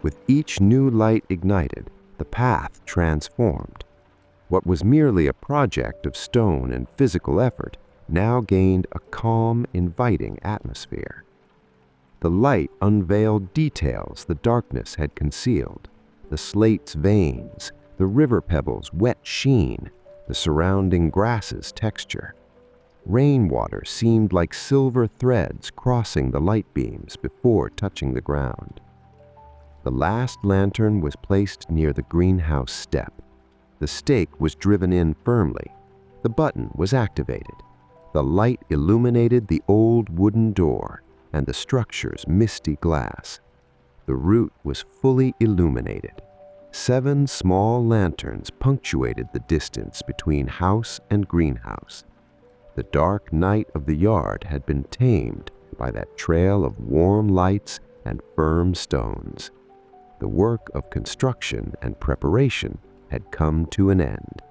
[SPEAKER 1] With each new light ignited, the path transformed. What was merely a project of stone and physical effort now gained a calm, inviting atmosphere. The light unveiled details the darkness had concealed: the slate's veins, the river pebbles' wet sheen, the surrounding grass's texture. Rainwater seemed like silver threads crossing the light beams before touching the ground. The last lantern was placed near the greenhouse step. The stake was driven in firmly. The button was activated. The light illuminated the old wooden door and the structure's misty glass. The route was fully illuminated. 7 small lanterns punctuated the distance between house and greenhouse. The dark night of the yard had been tamed by that trail of warm lights and firm stones. The work of construction and preparation had come to an end.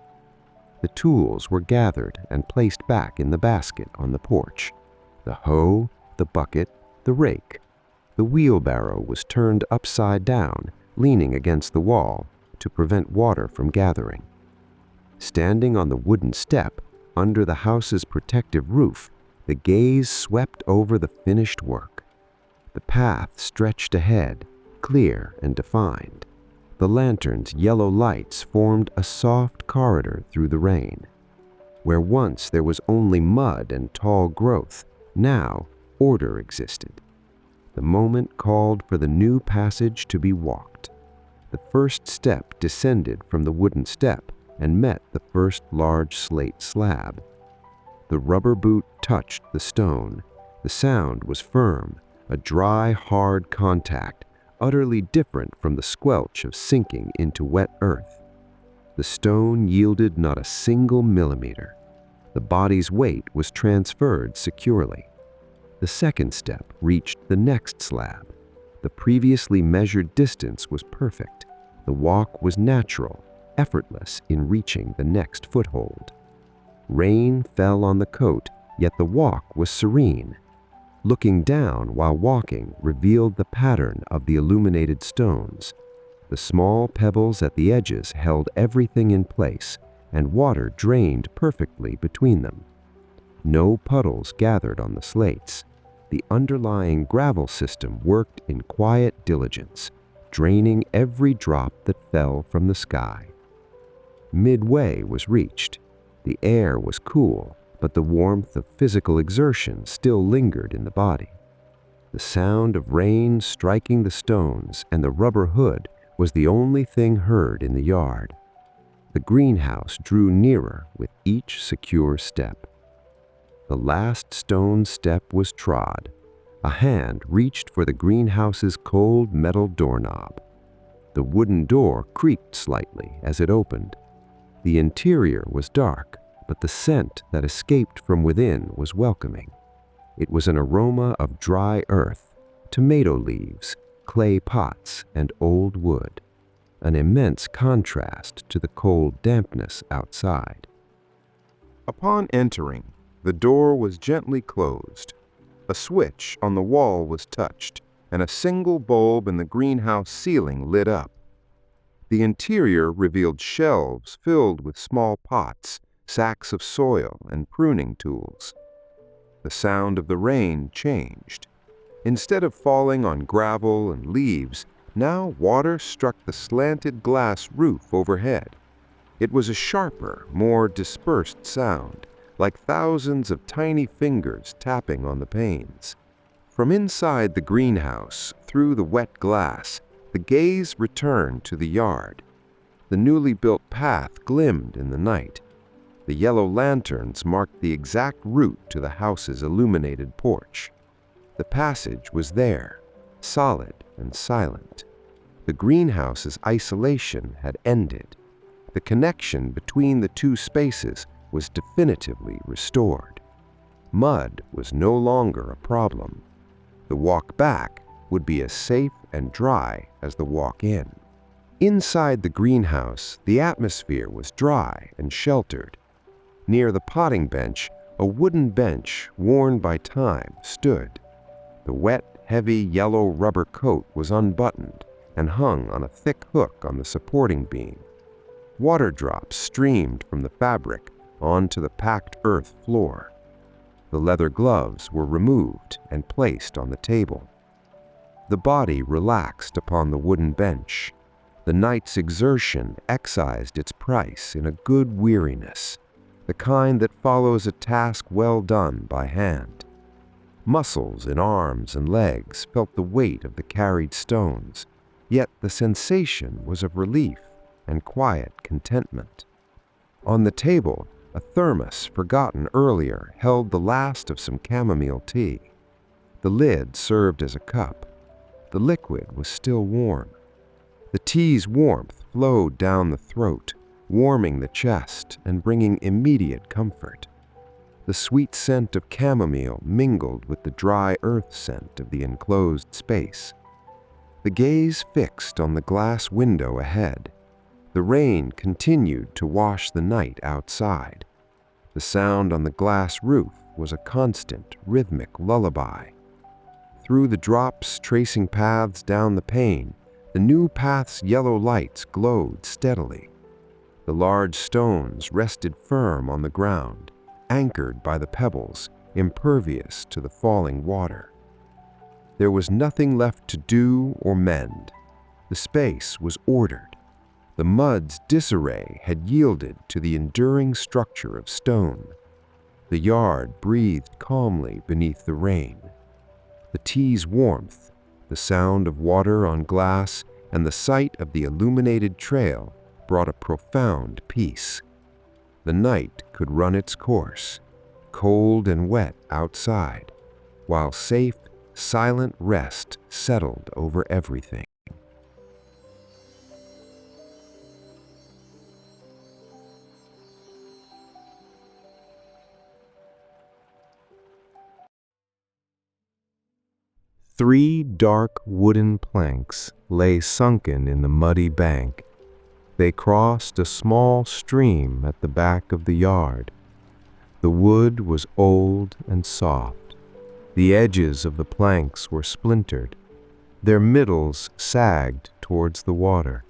[SPEAKER 1] The tools were gathered and placed back in the basket on the porch: the hoe, the bucket, the rake. The wheelbarrow was turned upside down, leaning against the wall to prevent water from gathering. Standing on the wooden step under the house's protective roof, the gaze swept over the finished work. The path stretched ahead, clear and defined. The lantern's yellow lights formed a soft corridor through the rain. Where once there was only mud and tall growth, now order existed. The moment called for the new passage to be walked. The first step descended from the wooden step and met the first large slate slab. The rubber boot touched the stone. The sound was firm, a dry, hard contact, utterly different from the squelch of sinking into wet earth. The stone yielded not a single millimeter. The body's weight was transferred securely. The second step reached the next slab. The previously measured distance was perfect. The walk was natural, effortless in reaching the next foothold. Rain fell on the coat, yet the walk was serene. Looking down while walking revealed the pattern of the illuminated stones. The small pebbles at the edges held everything in place, and water drained perfectly between them. No puddles gathered on the slates. The underlying gravel system worked in quiet diligence, draining every drop that fell from the sky. Midway was reached. The air was cool, but the warmth of physical exertion still lingered in the body. The sound of rain striking the stones and the rubber hood was the only thing heard in the yard. The greenhouse drew nearer with each secure step. The last stone step was trod. A hand reached for the greenhouse's cold metal doorknob. The wooden door creaked slightly as it opened. The interior was dark, but the scent that escaped from within was welcoming. It was an aroma of dry earth, tomato leaves, clay pots, and old wood, an immense contrast to the cold dampness outside.
[SPEAKER 2] Upon entering, the door was gently closed. A switch on the wall was touched, and a single bulb in the greenhouse ceiling lit up. The interior revealed shelves filled with small pots, sacks of soil, and pruning tools. The sound of the rain changed. Instead of falling on gravel and leaves, now water struck the slanted glass roof overhead. It was a sharper, more dispersed sound, like thousands of tiny fingers tapping on the panes. From inside the greenhouse, through the wet glass, the gaze returned to the yard. The newly built path glimmed in the night. The yellow lanterns marked the exact route to the house's illuminated porch. The passage was there, solid and silent. The greenhouse's isolation had ended. The connection between the two spaces was definitively restored. Mud was no longer a problem. The walk back would be as safe and dry as the walk in. Inside the greenhouse, the atmosphere was dry and sheltered. Near the potting bench, a wooden bench, worn by time, stood. The wet, heavy yellow rubber coat was unbuttoned and hung on a thick hook on the supporting beam. Water drops streamed from the fabric onto the packed earth floor. The leather gloves were removed and placed on the table. The body relaxed upon the wooden bench. The night's exertion excised its price in a good weariness, the kind that follows a task well done by hand. Muscles in arms and legs felt the weight of the carried stones, yet the sensation was of relief and quiet contentment. On the table, a thermos forgotten earlier held the last of some chamomile tea. The lid served as a cup. The liquid was still warm. The tea's warmth flowed down the throat, warming the chest and bringing immediate comfort. The sweet scent of chamomile mingled with the dry earth scent of the enclosed space. The gaze fixed on the glass window ahead. The rain continued to wash the night outside. The sound on the glass roof was a constant, rhythmic lullaby.
[SPEAKER 1] Through the drops tracing paths down the pane, the new path's yellow lights glowed steadily. The large stones rested firm on the ground, anchored by the pebbles, impervious to the falling water. There was nothing left to do or mend. The space was ordered. The mud's disarray had yielded to the enduring structure of stone. The yard breathed calmly beneath the rain. The tea's warmth, the sound of water on glass, and the sight of the illuminated trail brought a profound peace. The night could run its course, cold and wet outside, while safe, silent rest settled over everything. Three dark wooden planks lay sunken in the muddy bank. They crossed a small stream at the back of the yard. The wood was old and soft. The edges of the planks were splintered. Their middles sagged towards the water.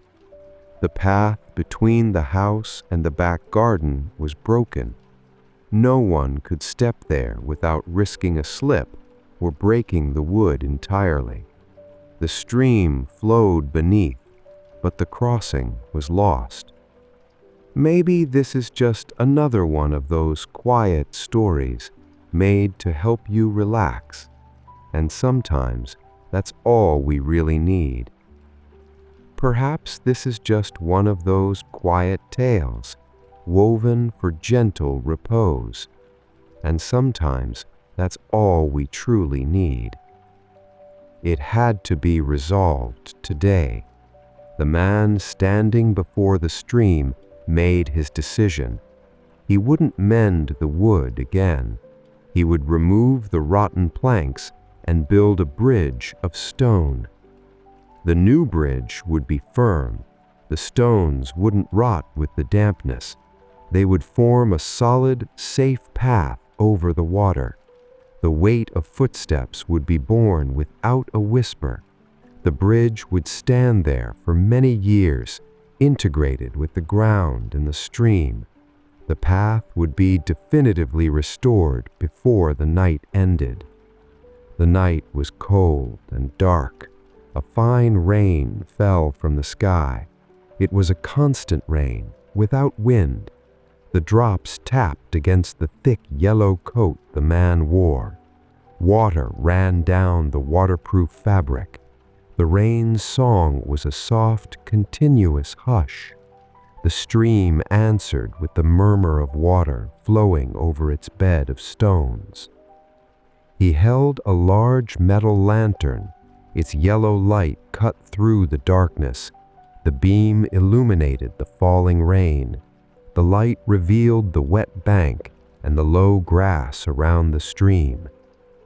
[SPEAKER 1] The path between the house and the back garden was broken. No one could step there without risking a slip or breaking the wood entirely. The stream flowed beneath, but the crossing was lost. Maybe this is just another one of those quiet stories made to help you relax, and sometimes that's all we really need. Perhaps this is just one of those quiet tales, woven for gentle repose, and sometimes that's all we truly need. It had to be resolved today. The man standing before the stream made his decision. He wouldn't mend the wood again. He would remove the rotten planks and build a bridge of stone. The new bridge would be firm. The stones wouldn't rot with the dampness. They would form a solid, safe path over the water. The weight of footsteps would be borne without a whisper. The bridge would stand there for many years, integrated with the ground and the stream. The path would be definitively restored before the night ended. The night was cold and dark. A fine rain fell from the sky. It was a constant rain, without wind. The drops tapped against the thick yellow coat the man wore. Water ran down the waterproof fabric. The rain's song was a soft, continuous hush. The stream answered with the murmur of water flowing over its bed of stones. He held a large metal lantern. Its yellow light cut through the darkness. The beam illuminated the falling rain. The light revealed the wet bank and the low grass around the stream.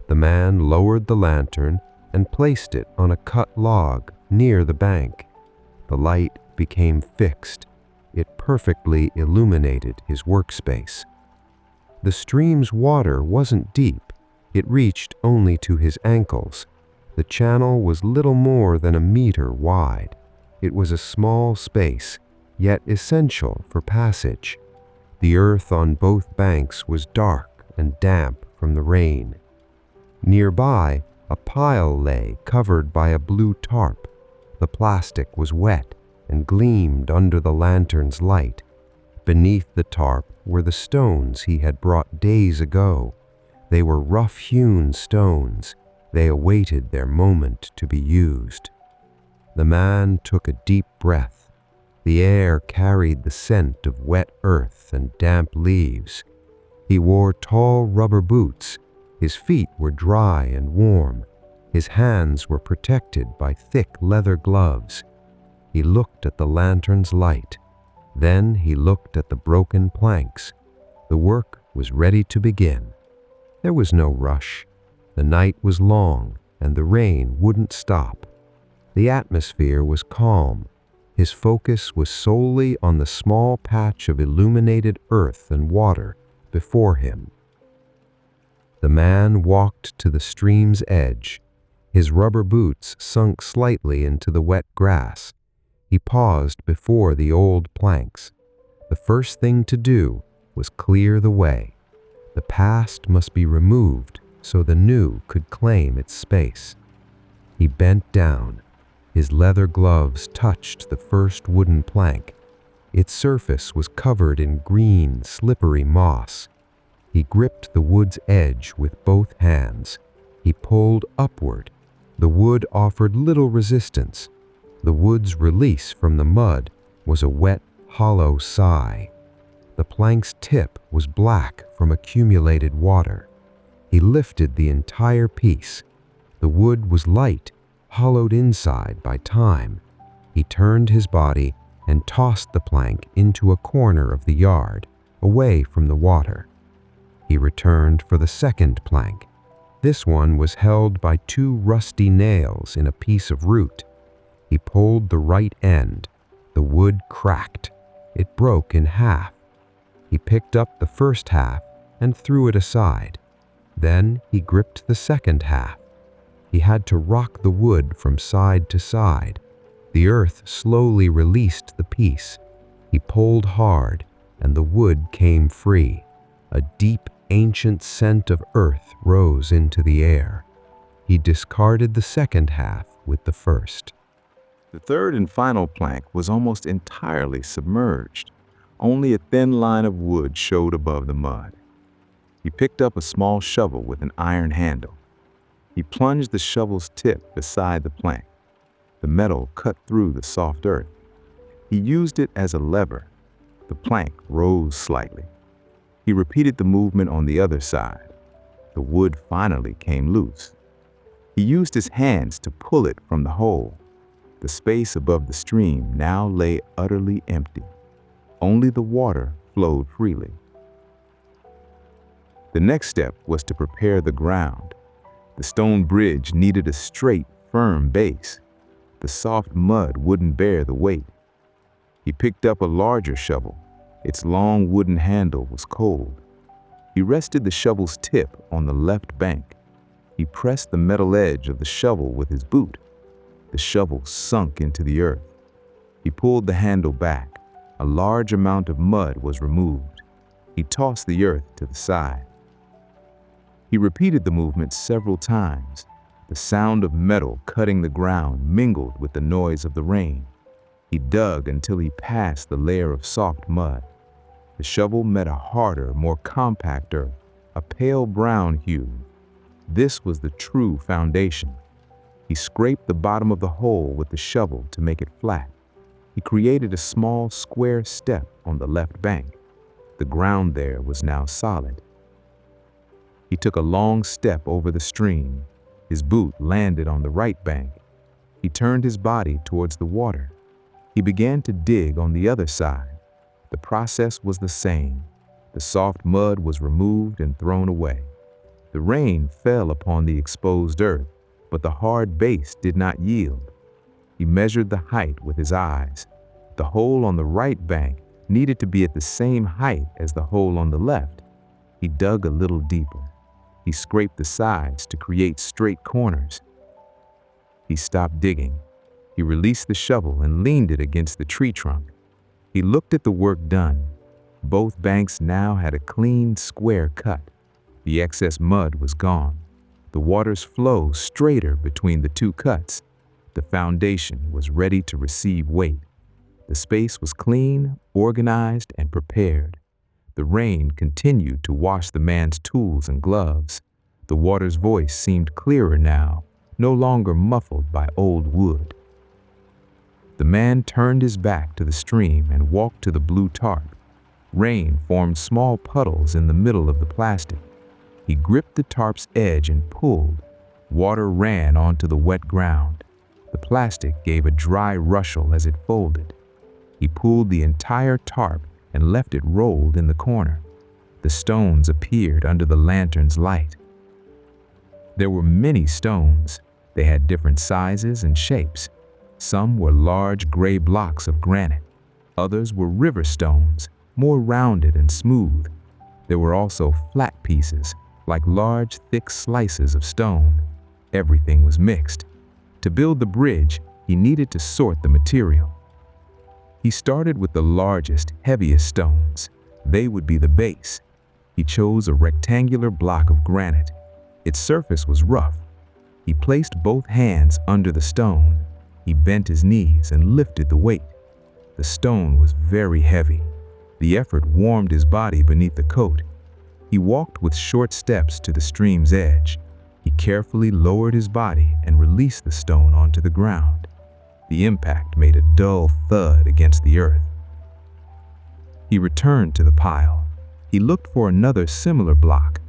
[SPEAKER 1] The man lowered the lantern and placed it on a cut log near the bank. The light became fixed. It perfectly illuminated his workspace. The stream's water wasn't deep. It reached only to his ankles. The channel was little more than a meter wide. It was a small space, yet essential for passage. The earth on both banks was dark and damp from the rain. Nearby, a pile lay covered by a blue tarp. The plastic was wet and gleamed under the lantern's light. Beneath the tarp were the stones he had brought days ago. They were rough-hewn stones. They awaited their moment to be used. The man took a deep breath. The air carried the scent of wet earth and damp leaves. He wore tall rubber boots. His feet were dry and warm. His hands were protected by thick leather gloves. He looked at the lantern's light. Then he looked at the broken planks. The work was ready to begin. There was no rush. The night was long, and the rain wouldn't stop. The atmosphere was calm. His focus was solely on the small patch of illuminated earth and water before him. The man walked to the stream's edge. His rubber boots sunk slightly into the wet grass. He paused before the old planks. The first thing to do was clear the way. The past must be removed so the new could claim its space. He bent down. His leather gloves touched the first wooden plank. Its surface was covered in green, slippery moss. He gripped the wood's edge with both hands. He pulled upward. The wood offered little resistance. The wood's release from the mud was a wet, hollow sigh. The plank's tip was black from accumulated water. He lifted the entire piece. The wood was light, hollowed inside by time. He turned his body and tossed the plank into a corner of the yard, away from the water. He returned for the second plank. This one was held by two rusty nails in a piece of root. He pulled the right end. The wood cracked. It broke in half. He picked up the first half and threw it aside. Then he gripped the second half. He had to rock the wood from side to side. The earth slowly released the piece. He pulled hard, and the wood came free. A deep, ancient scent of earth rose into the air. He discarded the second half with the first.
[SPEAKER 2] The third and final plank was almost entirely submerged. Only a thin line of wood showed above the mud. He picked up a small shovel with an iron handle. He plunged the shovel's tip beside the plank. The metal cut through the soft earth. He used it as a lever. The plank rose slightly. He repeated the movement on the other side. The wood finally came loose. He used his hands to pull it from the hole. The space above the stream now lay utterly empty. Only the water flowed freely. The next step was to prepare the ground. The stone bridge needed a straight, firm base. The soft mud wouldn't bear the weight. He picked up a larger shovel. Its long wooden handle was cold. He rested the shovel's tip on the left bank. He pressed the metal edge of the shovel with his boot. The shovel sunk into the earth. He pulled the handle back. A large amount of mud was removed. He tossed the earth to the side. He repeated the movement several times. The sound of metal cutting the ground mingled with the noise of the rain. He dug until he passed the layer of soft mud. The shovel met a harder, more compact earth, a pale brown hue. This was the true foundation. He scraped the bottom of the hole with the shovel to make it flat. He created a small square step on the left bank. The ground there was now solid. He took a long step over the stream. His boot landed on the right bank. He turned his body towards the water. He began to dig on the other side. The process was the same. The soft mud was removed and thrown away. The rain fell upon the exposed earth, but the hard base did not yield. He measured the height with his eyes. The hole on the right bank needed to be at the same height as the hole on the left. He dug a little deeper. He scraped the sides to create straight corners. He stopped digging. He released the shovel and leaned it against the tree trunk. He looked at the work done. Both banks now had a clean, square cut. The excess mud was gone. The water's flow straighter between the two cuts. The foundation was ready to receive weight. The space was clean, organized, and prepared. The rain continued to wash the man's tools and gloves. The water's voice seemed clearer now, no longer muffled by old wood. The man turned his back to the stream and walked to the blue tarp. Rain formed small puddles in the middle of the plastic. He gripped the tarp's edge and pulled. Water ran onto the wet ground. The plastic gave a dry rustle as it folded. He pulled the entire tarp and left it rolled in the corner. The stones appeared under the lantern's light. There were many stones. They had different sizes and shapes. Some were large gray blocks of granite. Others were river stones, more rounded and smooth. There were also flat pieces, like large, thick slices of stone. Everything was mixed. To build the bridge, he needed to sort the material. He started with the largest, heaviest stones. They would be the base. He chose a rectangular block of granite. Its surface was rough. He placed both hands under the stone. He bent his knees and lifted the weight. The stone was very heavy. The effort warmed his body beneath the coat. He walked with short steps to the stream's edge. He carefully lowered his body and released the stone onto the ground. The impact made a dull thud against the earth. He returned to the pile. He looked for another similar block.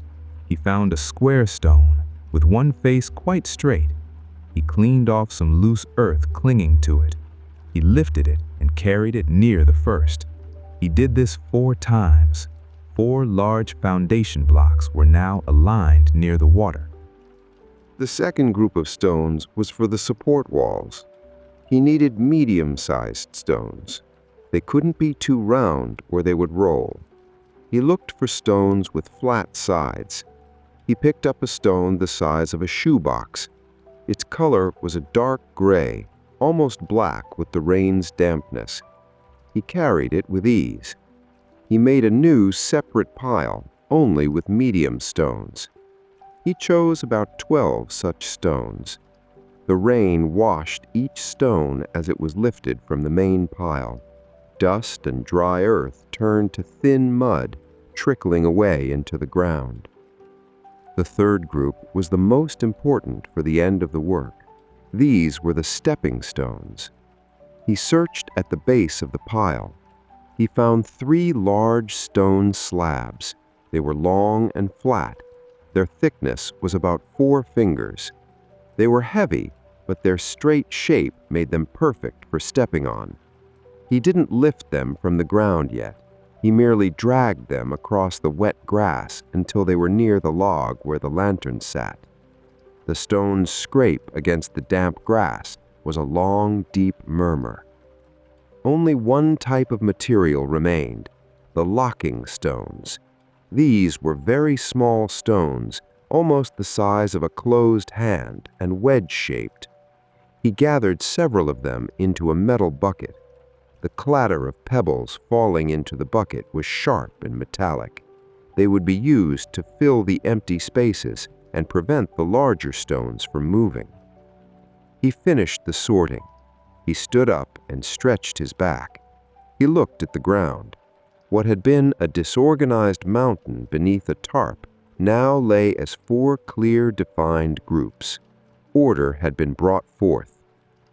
[SPEAKER 2] He found a square stone with one face quite straight. He cleaned off some loose earth clinging to it. He lifted it and carried it near the first. He did this 4 times. 4 large foundation blocks were now aligned near the water.
[SPEAKER 1] The second group of stones was for the support walls. He needed medium-sized stones. They couldn't be too round or they would roll. He looked for stones with flat sides. He picked up a stone the size of a shoebox. Its color was a dark gray, almost black with the rain's dampness. He carried it with ease. He made a new separate pile, only with medium stones. He chose about 12 such stones. The rain washed each stone as it was lifted from the main pile. Dust and dry earth turned to thin mud, trickling away into the ground. The third group was the most important for the end of the work. These were the stepping stones. He searched at the base of the pile. He found 3 large stone slabs. They were long and flat. Their thickness was about 4 fingers. They were heavy, but their straight shape made them perfect for stepping on. He didn't lift them from the ground yet. He merely dragged them across the wet grass until they were near the log where the lantern sat. The stone's scrape against the damp grass was a long, deep murmur. Only one type of material remained, the locking stones. These were very small stones, almost the size of a closed hand and wedge-shaped. He gathered several of them into a metal bucket. The clatter of pebbles falling into the bucket was sharp and metallic. They would be used to fill the empty spaces and prevent the larger stones from moving. He finished the sorting. He stood up and stretched his back. He looked at the ground. What had been a disorganized mountain beneath a tarp now lay as 4 clear, defined groups. Order had been brought forth.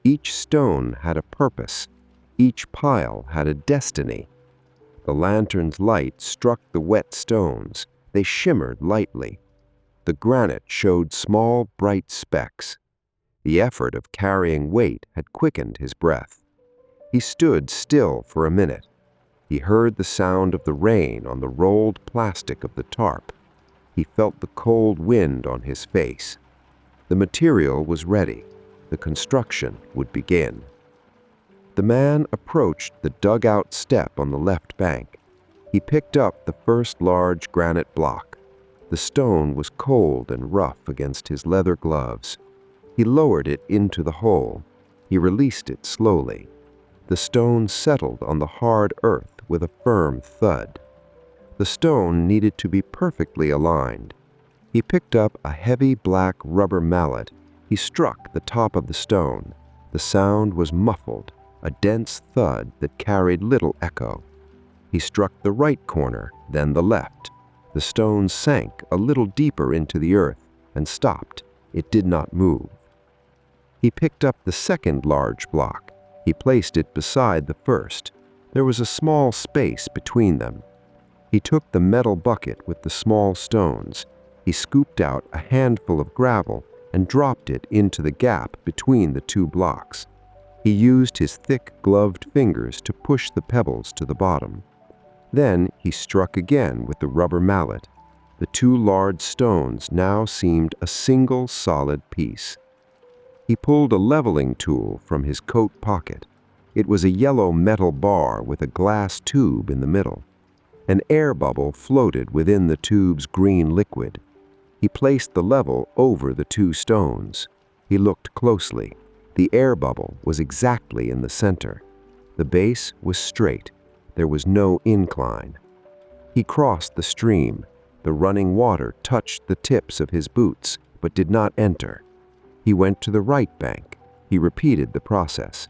[SPEAKER 1] Each stone had a purpose. Each pile had a destiny. The lantern's light struck the wet stones. They shimmered lightly. The granite showed small, bright specks. The effort of carrying weight had quickened his breath. He stood still for a minute. He heard the sound of the rain on the rolled plastic of the tarp. He felt the cold wind on his face. The material was ready. The construction would begin. The man approached the dugout step on the left bank. He picked up the first large granite block. The stone was cold and rough against his leather gloves. He lowered it into the hole. He released it slowly. The stone settled on the hard earth with a firm thud. The stone needed to be perfectly aligned. He picked up a heavy black rubber mallet. He struck the top of the stone. The sound was muffled, a dense thud that carried little echo. He struck the right corner, then the left. The stone sank a little deeper into the earth and stopped. It did not move. He picked up the second large block. He placed it beside the first. There was a small space between them. He took the metal bucket with the small stones. He scooped out a handful of gravel and dropped it into the gap between the 2 blocks. He used his thick, gloved fingers to push the pebbles to the bottom. Then he struck again with the rubber mallet. The 2 large stones now seemed a single solid piece. He pulled a leveling tool from his coat pocket. It was a yellow metal bar with a glass tube in the middle. An air bubble floated within the tube's green liquid. He placed the level over the two stones. He looked closely. The air bubble was exactly in the center. The base was straight. There was no incline. He crossed the stream. The running water touched the tips of his boots, but did not enter. He went to the right bank. He repeated the process.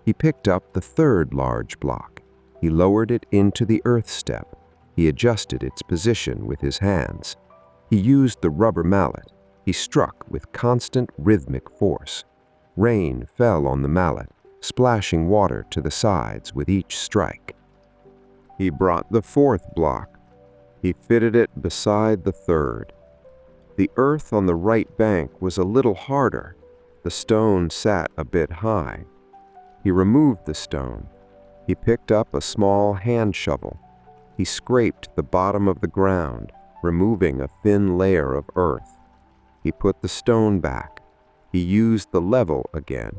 [SPEAKER 1] He picked up the third large block. He lowered it into the earth step. He adjusted its position with his hands. He used the rubber mallet. He struck with constant rhythmic force. Rain fell on the mallet, splashing water to the sides with each strike. He brought the fourth block. He fitted it beside the third. The earth on the right bank was a little harder. The stone sat a bit high. He removed the stone. He picked up a small hand shovel. He scraped the bottom of the ground, removing a thin layer of earth. He put the stone back. He used the level again.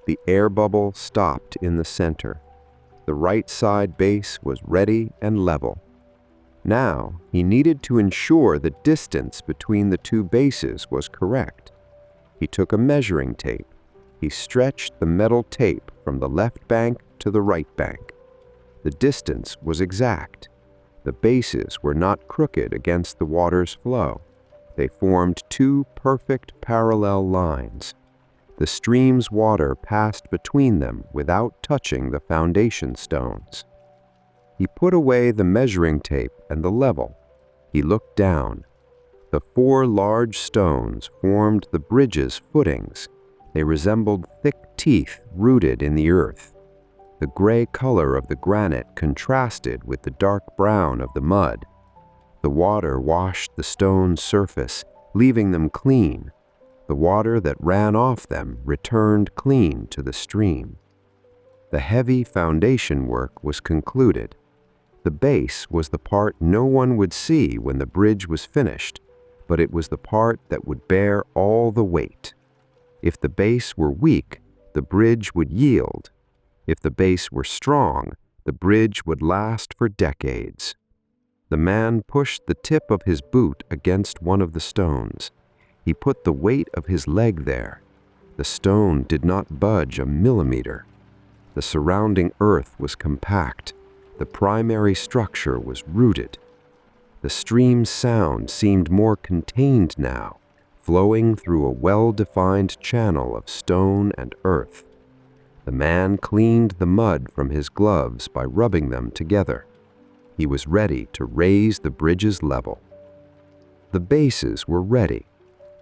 [SPEAKER 1] The air bubble stopped in the center. The right side base was ready and level. Now, he needed to ensure the distance between the two bases was correct. He took a measuring tape. He stretched the metal tape from the left bank to the right bank. The distance was exact. The bases were not crooked against the water's flow. They formed two perfect parallel lines. The stream's water passed between them without touching the foundation stones. He put away the measuring tape and the level. He looked down. The four large stones formed the bridge's footings. They resembled thick teeth rooted in the earth. The gray color of the granite contrasted with the dark brown of the mud. The water washed the stone's surface, leaving them clean. The water that ran off them returned clean to the stream. The heavy foundation work was concluded. The base was the part no one would see when the bridge was finished, but it was the part that would bear all the weight. If the base were weak, the bridge would yield. If the base were strong, the bridge would last for decades. The man pushed the tip of his boot against one of the stones. He put the weight of his leg there. The stone did not budge a millimeter. The surrounding earth was compact. The primary structure was rooted. The stream's sound seemed more contained now, flowing through a well-defined channel of stone and earth. The man cleaned the mud from his gloves by rubbing them together. He was ready to raise the bridge's level. The bases were ready.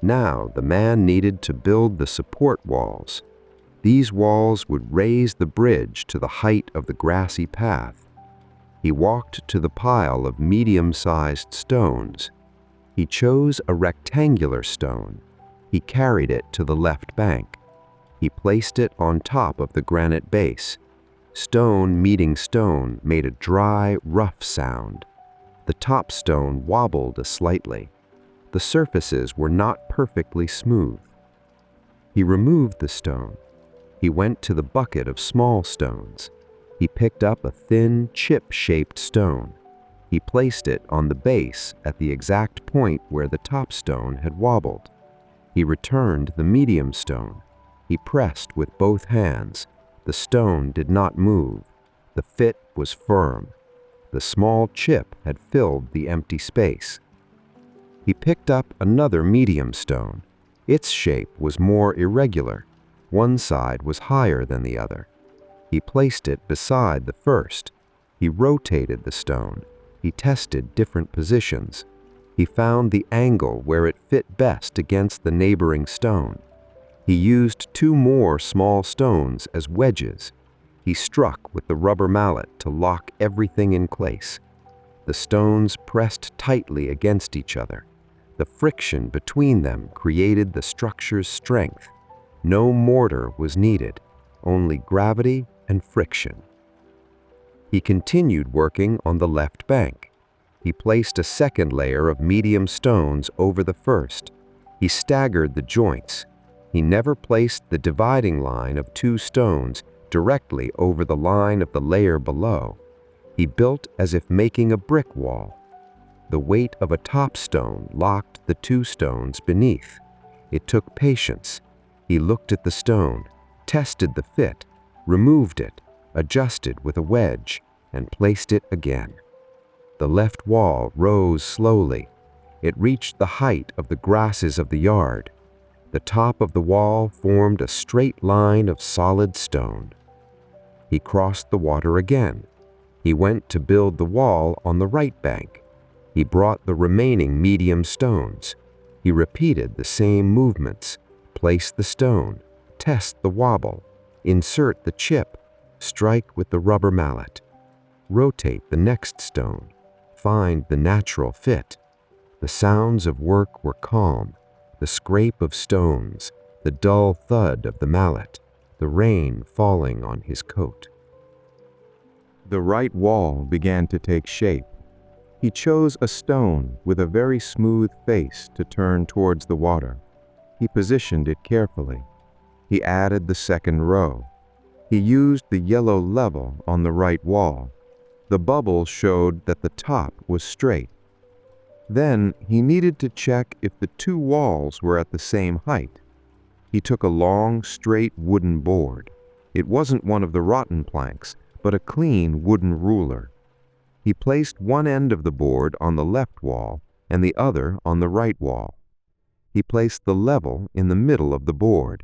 [SPEAKER 1] Now the man needed to build the support walls. These walls would raise the bridge to the height of the grassy path. He walked to the pile of medium-sized stones. He chose a rectangular stone. He carried it to the left bank. He placed it on top of the granite base. Stone meeting stone made a dry, rough sound. The top stone wobbled slightly. The surfaces were not perfectly smooth. He removed the stone. He went to the bucket of small stones. He picked up a thin, chip-shaped stone. He placed it on the base at the exact point where the top stone had wobbled. He returned the medium stone. He pressed with both hands. The stone did not move. The fit was firm. The small chip had filled the empty space. He picked up another medium stone. Its shape was more irregular. One side was higher than the other. He placed it beside the first. He rotated the stone. He tested different positions. He found the angle where it fit best against the neighboring stone. He used two more small stones as wedges. He struck with the rubber mallet to lock everything in place. The stones pressed tightly against each other. The friction between them created the structure's strength. No mortar was needed, only gravity and friction. He continued working on the left bank. He placed a second layer of medium stones over the first. He staggered the joints. He never placed the dividing line of two stones directly over the line of the layer below. He built as if making a brick wall. The weight of a top stone locked the 2 stones beneath. It took patience. He looked at the stone, tested the fit, removed it, adjusted with a wedge, and placed it again. The left wall rose slowly. It reached the height of the grasses of the yard. The top of the wall formed a straight line of solid stone. He crossed the water again. He went to build the wall on the right bank. He brought the remaining medium stones. He repeated the same movements. Place the stone, test the wobble, insert the chip, strike with the rubber mallet. Rotate the next stone, find the natural fit. The sounds of work were calm, the scrape of stones, the dull thud of the mallet, the rain falling on his coat.
[SPEAKER 2] The right wall began to take shape. He chose a stone with a very smooth face to turn towards the water. He positioned it carefully. He added the second row. He used the yellow level on the right wall. The bubble showed that the top was straight. Then he needed to check if the 2 walls were at the same height. He took a long, straight wooden board. It wasn't one of the rotten planks, but a clean wooden ruler. He placed one end of the board on the left wall and the other on the right wall. He placed the level in the middle of the board.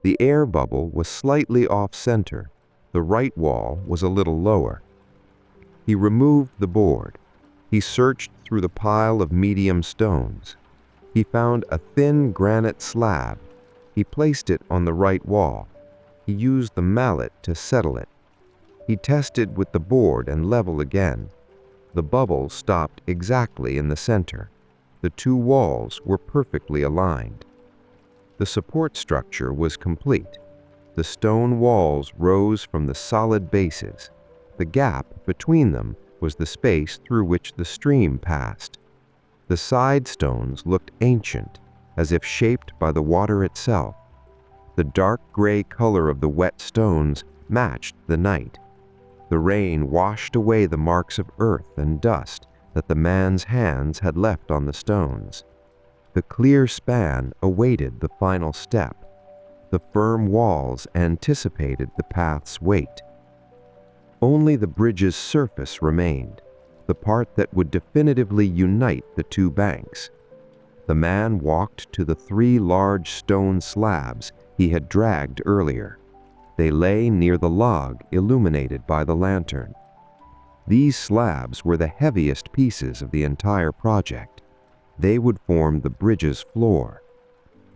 [SPEAKER 2] The air bubble was slightly off-center. The right wall was a little lower. He removed the board. He searched through the pile of medium stones. He found a thin granite slab. He placed it on the right wall. He used the mallet to settle it. He tested with the board and level again. The bubble stopped exactly in the center. The 2 walls were perfectly aligned. The support structure was complete. The stone walls rose from the solid bases. The gap between them was the space through which the stream passed. The side stones looked ancient, as if shaped by the water itself. The dark gray color of the wet stones matched the night. The rain washed away the marks of earth and dust that the man's hands had left on the stones. The clear span awaited the final step. The firm walls anticipated the path's weight. Only the bridge's surface remained, the part that would definitively unite the 2 banks. The man walked to the 3 large stone slabs he had dragged earlier. They lay near the log illuminated by the lantern. These slabs were the heaviest pieces of the entire project. They would form the bridge's floor.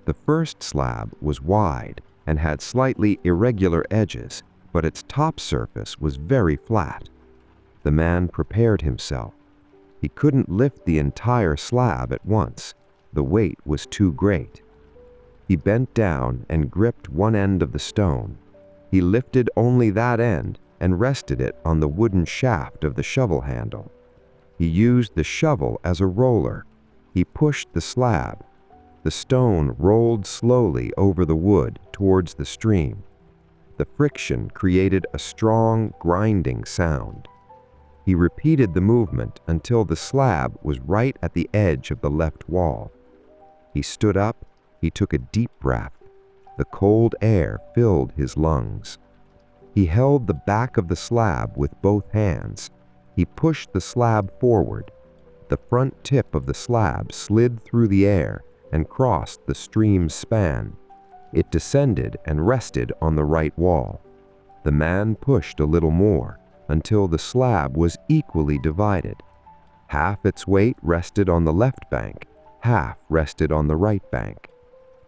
[SPEAKER 2] The first slab was wide and had slightly irregular edges, but its top surface was very flat. The man prepared himself. He couldn't lift the entire slab at once. The weight was too great. He bent down and gripped one end of the stone. He lifted only that end and rested it on the wooden shaft of the shovel handle. He used the shovel as a roller. He pushed the slab. The stone rolled slowly over the wood towards the stream. The friction created a strong, grinding sound. He repeated the movement until the slab was right at the edge of the left wall. He stood up. He took a deep breath. The cold air filled his lungs. He held the back of the slab with both hands. He pushed the slab forward. The front tip of the slab slid through the air and crossed the stream's span. It descended and rested on the right wall. The man pushed a little more until the slab was equally divided. Half its weight rested on the left bank, half rested on the right bank.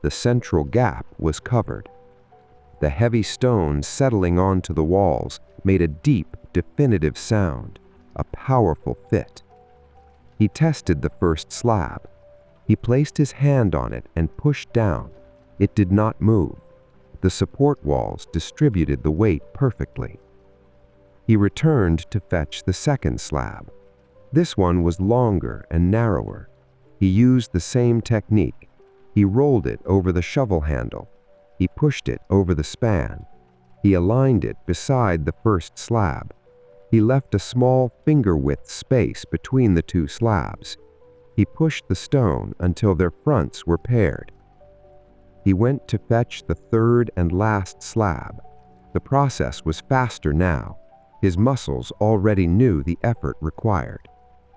[SPEAKER 2] The central gap was covered. The heavy stones settling onto the walls made a deep, definitive sound, a powerful fit. He tested the first slab. He placed his hand on it and pushed down. It did not move. The support walls distributed the weight perfectly. He returned to fetch the second slab. This one was longer and narrower. He used the same technique. He rolled it over the shovel handle. He pushed it over the span. He aligned it beside the first slab. He left a small finger-width space between the 2 slabs.
[SPEAKER 1] He pushed the stone until their fronts were paired. He went to fetch the third and last slab. The process was faster now. His muscles already knew the effort required.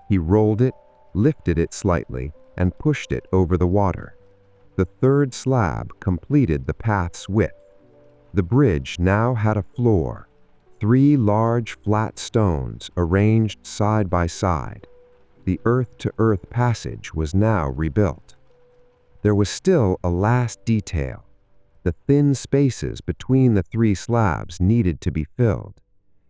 [SPEAKER 1] He rolled it, lifted it slightly, and pushed it over the water. The third slab completed the path's width. The bridge now had a floor, 3 large flat stones arranged side by side. The earth-to-earth passage was now rebuilt. There was still a last detail. The thin spaces between the 3 slabs needed to be filled.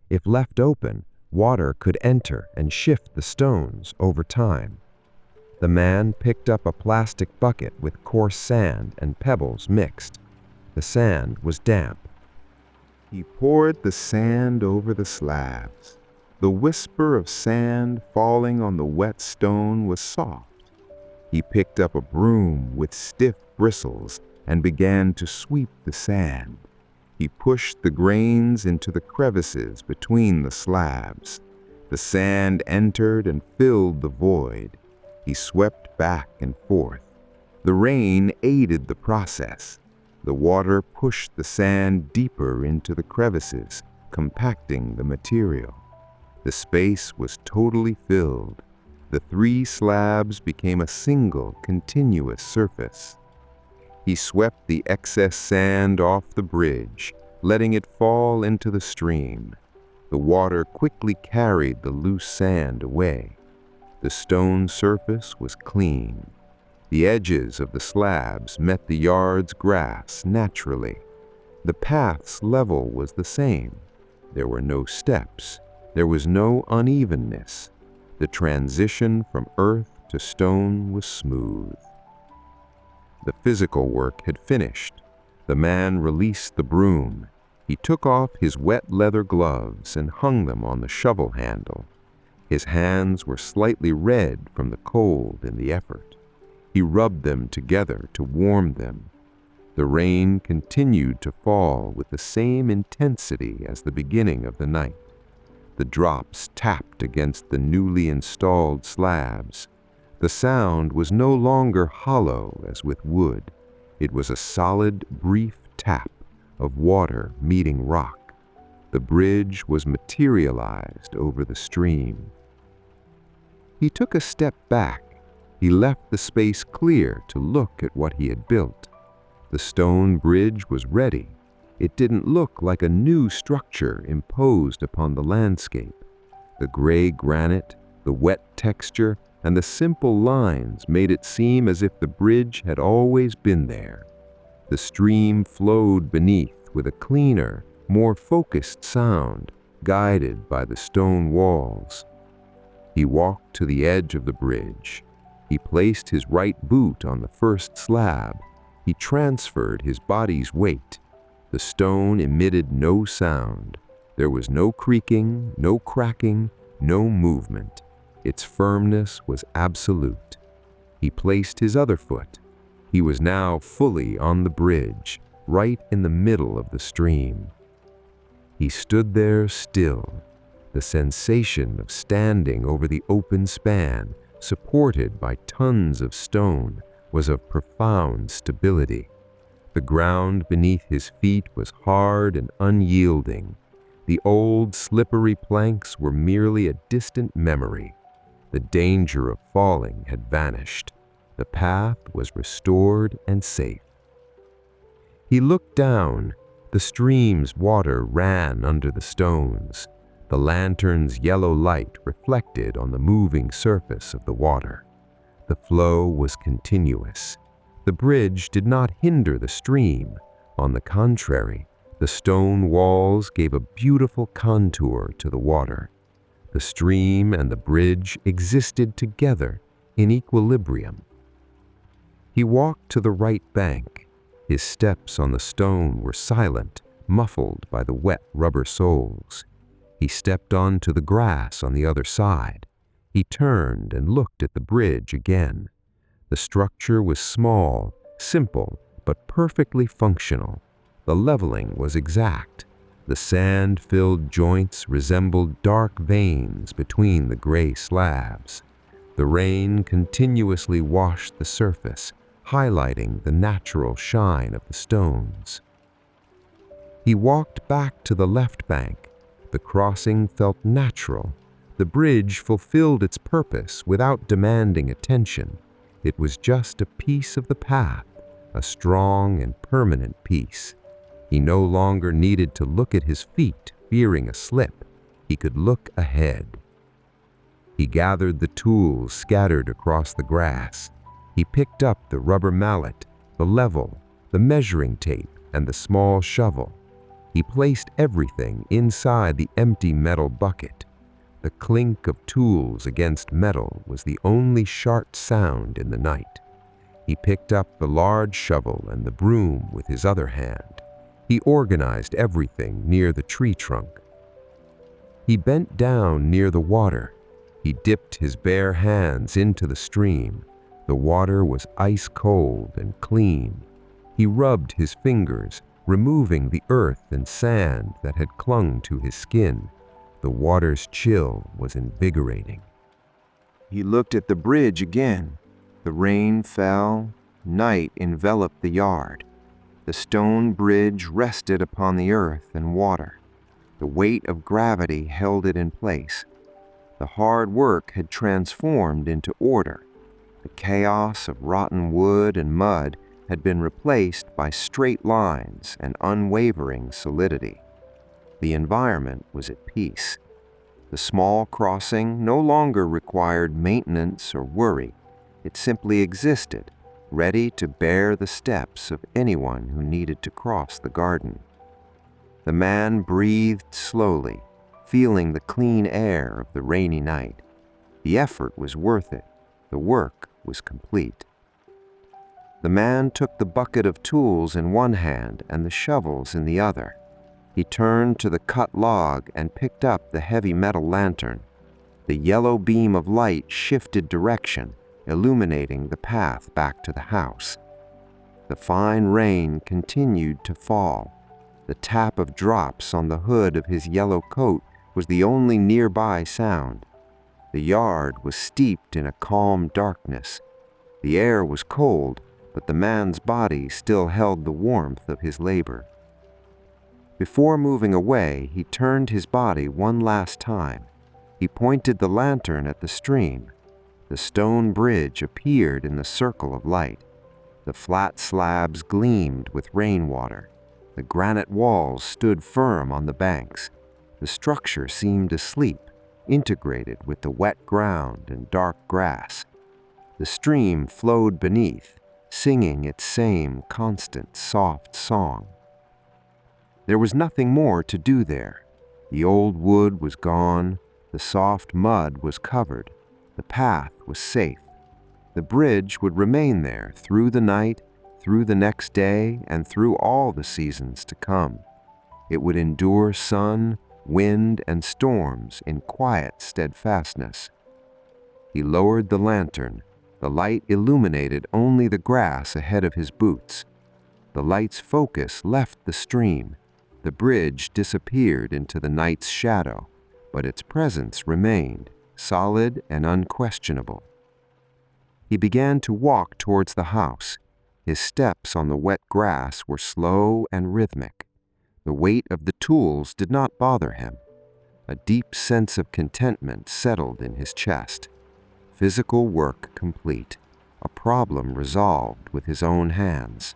[SPEAKER 1] If left open, water could enter and shift the stones over time. The man picked up a plastic bucket with coarse sand and pebbles mixed. The sand was damp.
[SPEAKER 2] He poured the sand over the slabs. The whisper of sand falling on the wet stone was soft. He picked up a broom with stiff bristles and began to sweep the sand. He pushed the grains into the crevices between the slabs. The sand entered and filled the void. He swept back and forth. The rain aided the process. The water pushed the sand deeper into the crevices, compacting the material. The space was totally filled. The 3 slabs became a single, continuous surface. He swept the excess sand off the bridge, letting it fall into the stream. The water quickly carried the loose sand away. The stone surface was clean. The edges of the slabs met the yard's grass naturally. The path's level was the same. There were no steps. There was no unevenness. The transition from earth to stone was smooth. The physical work had finished. The man released the broom. He took off his wet leather gloves and hung them on the shovel handle. His hands were slightly red from the cold in the effort. He rubbed them together to warm them. The rain continued to fall with the same intensity as the beginning of the night. The drops tapped against the newly installed slabs. The sound was no longer hollow as with wood. It was a solid, brief tap of water meeting rock. The bridge was materialized over the stream. He took a step back. He left the space clear to look at what he had built. The stone bridge was ready. It didn't look like a new structure imposed upon the landscape. The gray granite, the wet texture, and the simple lines made it seem as if the bridge had always been there. The stream flowed beneath with a cleaner, more focused sound, guided by the stone walls. He walked to the edge of the bridge. He placed his right boot on the first slab. He transferred his body's weight. The stone emitted no sound. There was no creaking, no cracking, no movement. Its firmness was absolute. He placed his other foot. He was now fully on the bridge, right in the middle of the stream. He stood there still. The sensation of standing over the open span, supported by tons of stone, was of profound stability. The ground beneath his feet was hard and unyielding. The old, slippery planks were merely a distant memory. The danger of falling had vanished. The path was restored and safe. He looked down. The stream's water ran under the stones. The lantern's yellow light reflected on the moving surface of the water. The flow was continuous. The bridge did not hinder the stream. On the contrary, the stone walls gave a beautiful contour to the water. The stream and the bridge existed together in equilibrium. He walked to the right bank. His steps on the stone were silent, muffled by the wet rubber soles. He stepped onto the grass on the other side. He turned and looked at the bridge again. The structure was small, simple, but perfectly functional. The leveling was exact. The sand-filled joints resembled dark veins between the gray slabs.
[SPEAKER 1] The rain continuously washed the surface, highlighting the natural shine of the stones. He walked back to the left bank. The crossing felt natural. The bridge fulfilled its purpose without demanding attention. It was just a piece of the path, a strong and permanent piece. He no longer needed to look at his feet, fearing a slip. He could look ahead. He gathered the tools scattered across the grass. He picked up the rubber mallet, the level, the measuring tape, and the small shovel. He placed everything inside the empty metal bucket. The clink of tools against metal was the only sharp sound in the night. He picked up the large shovel and the broom with his other hand. He organized everything near the tree trunk. He bent down near the water. He dipped his bare hands into the stream. The water was ice cold and clean. He rubbed his fingers, removing the earth and sand that had clung to his skin. The water's chill was invigorating. He looked at the bridge again. The rain fell. Night enveloped the yard. The stone bridge rested upon the earth and water. The weight of gravity held it in place. The hard work had transformed into order. The chaos of rotten wood and mud had been replaced by straight lines and unwavering solidity. The environment was at peace. The small crossing no longer required maintenance or worry. It simply existed, ready to bear the steps of anyone who needed to cross the garden. The man breathed slowly, feeling the clean air of the rainy night. The effort was worth it. The work was complete. The man took the bucket of tools in one hand and the shovels in the other. He turned to the cut log and picked up the heavy metal lantern. The yellow beam of light shifted direction, illuminating the path back to the house. The fine rain continued to fall. The tap of drops on the hood of his yellow coat was the only nearby sound. The yard was steeped in a calm darkness. The air was cold, but the man's body still held the warmth of his labor. Before moving away, he turned his body one last time. He pointed the lantern at the stream. The stone bridge appeared in the circle of light. The flat slabs gleamed with rainwater. The granite walls stood firm on the banks. The structure seemed asleep, integrated with the wet ground and dark grass. The stream flowed beneath, singing its same constant, soft song. There was nothing more to do there. The old wood was gone. The soft mud was covered. The path was safe. The bridge would remain there through the night, through the next day, and through all the seasons to come. It would endure sun, wind, and storms in quiet steadfastness. He lowered the lantern. The light illuminated only the grass ahead of his boots. The light's focus left the stream. The bridge disappeared into the night's shadow, but its presence remained, solid and unquestionable. He began to walk towards the house. His steps on the wet grass were slow and rhythmic. The weight of the tools did not bother him. A deep sense of contentment settled in his chest. Physical work complete, a problem resolved with his own hands.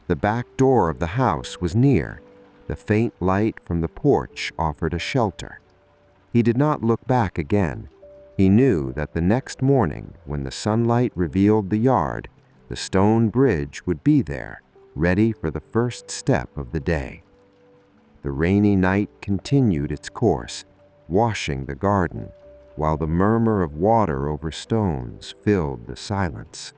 [SPEAKER 1] The back door of the house was near. The faint light from the porch offered a shelter. He did not look back again. He knew that the next morning, when the sunlight revealed the yard, the stone bridge would be there, ready for the first step of the day. The rainy night continued its course, washing the garden, while the murmur of water over stones filled the silence.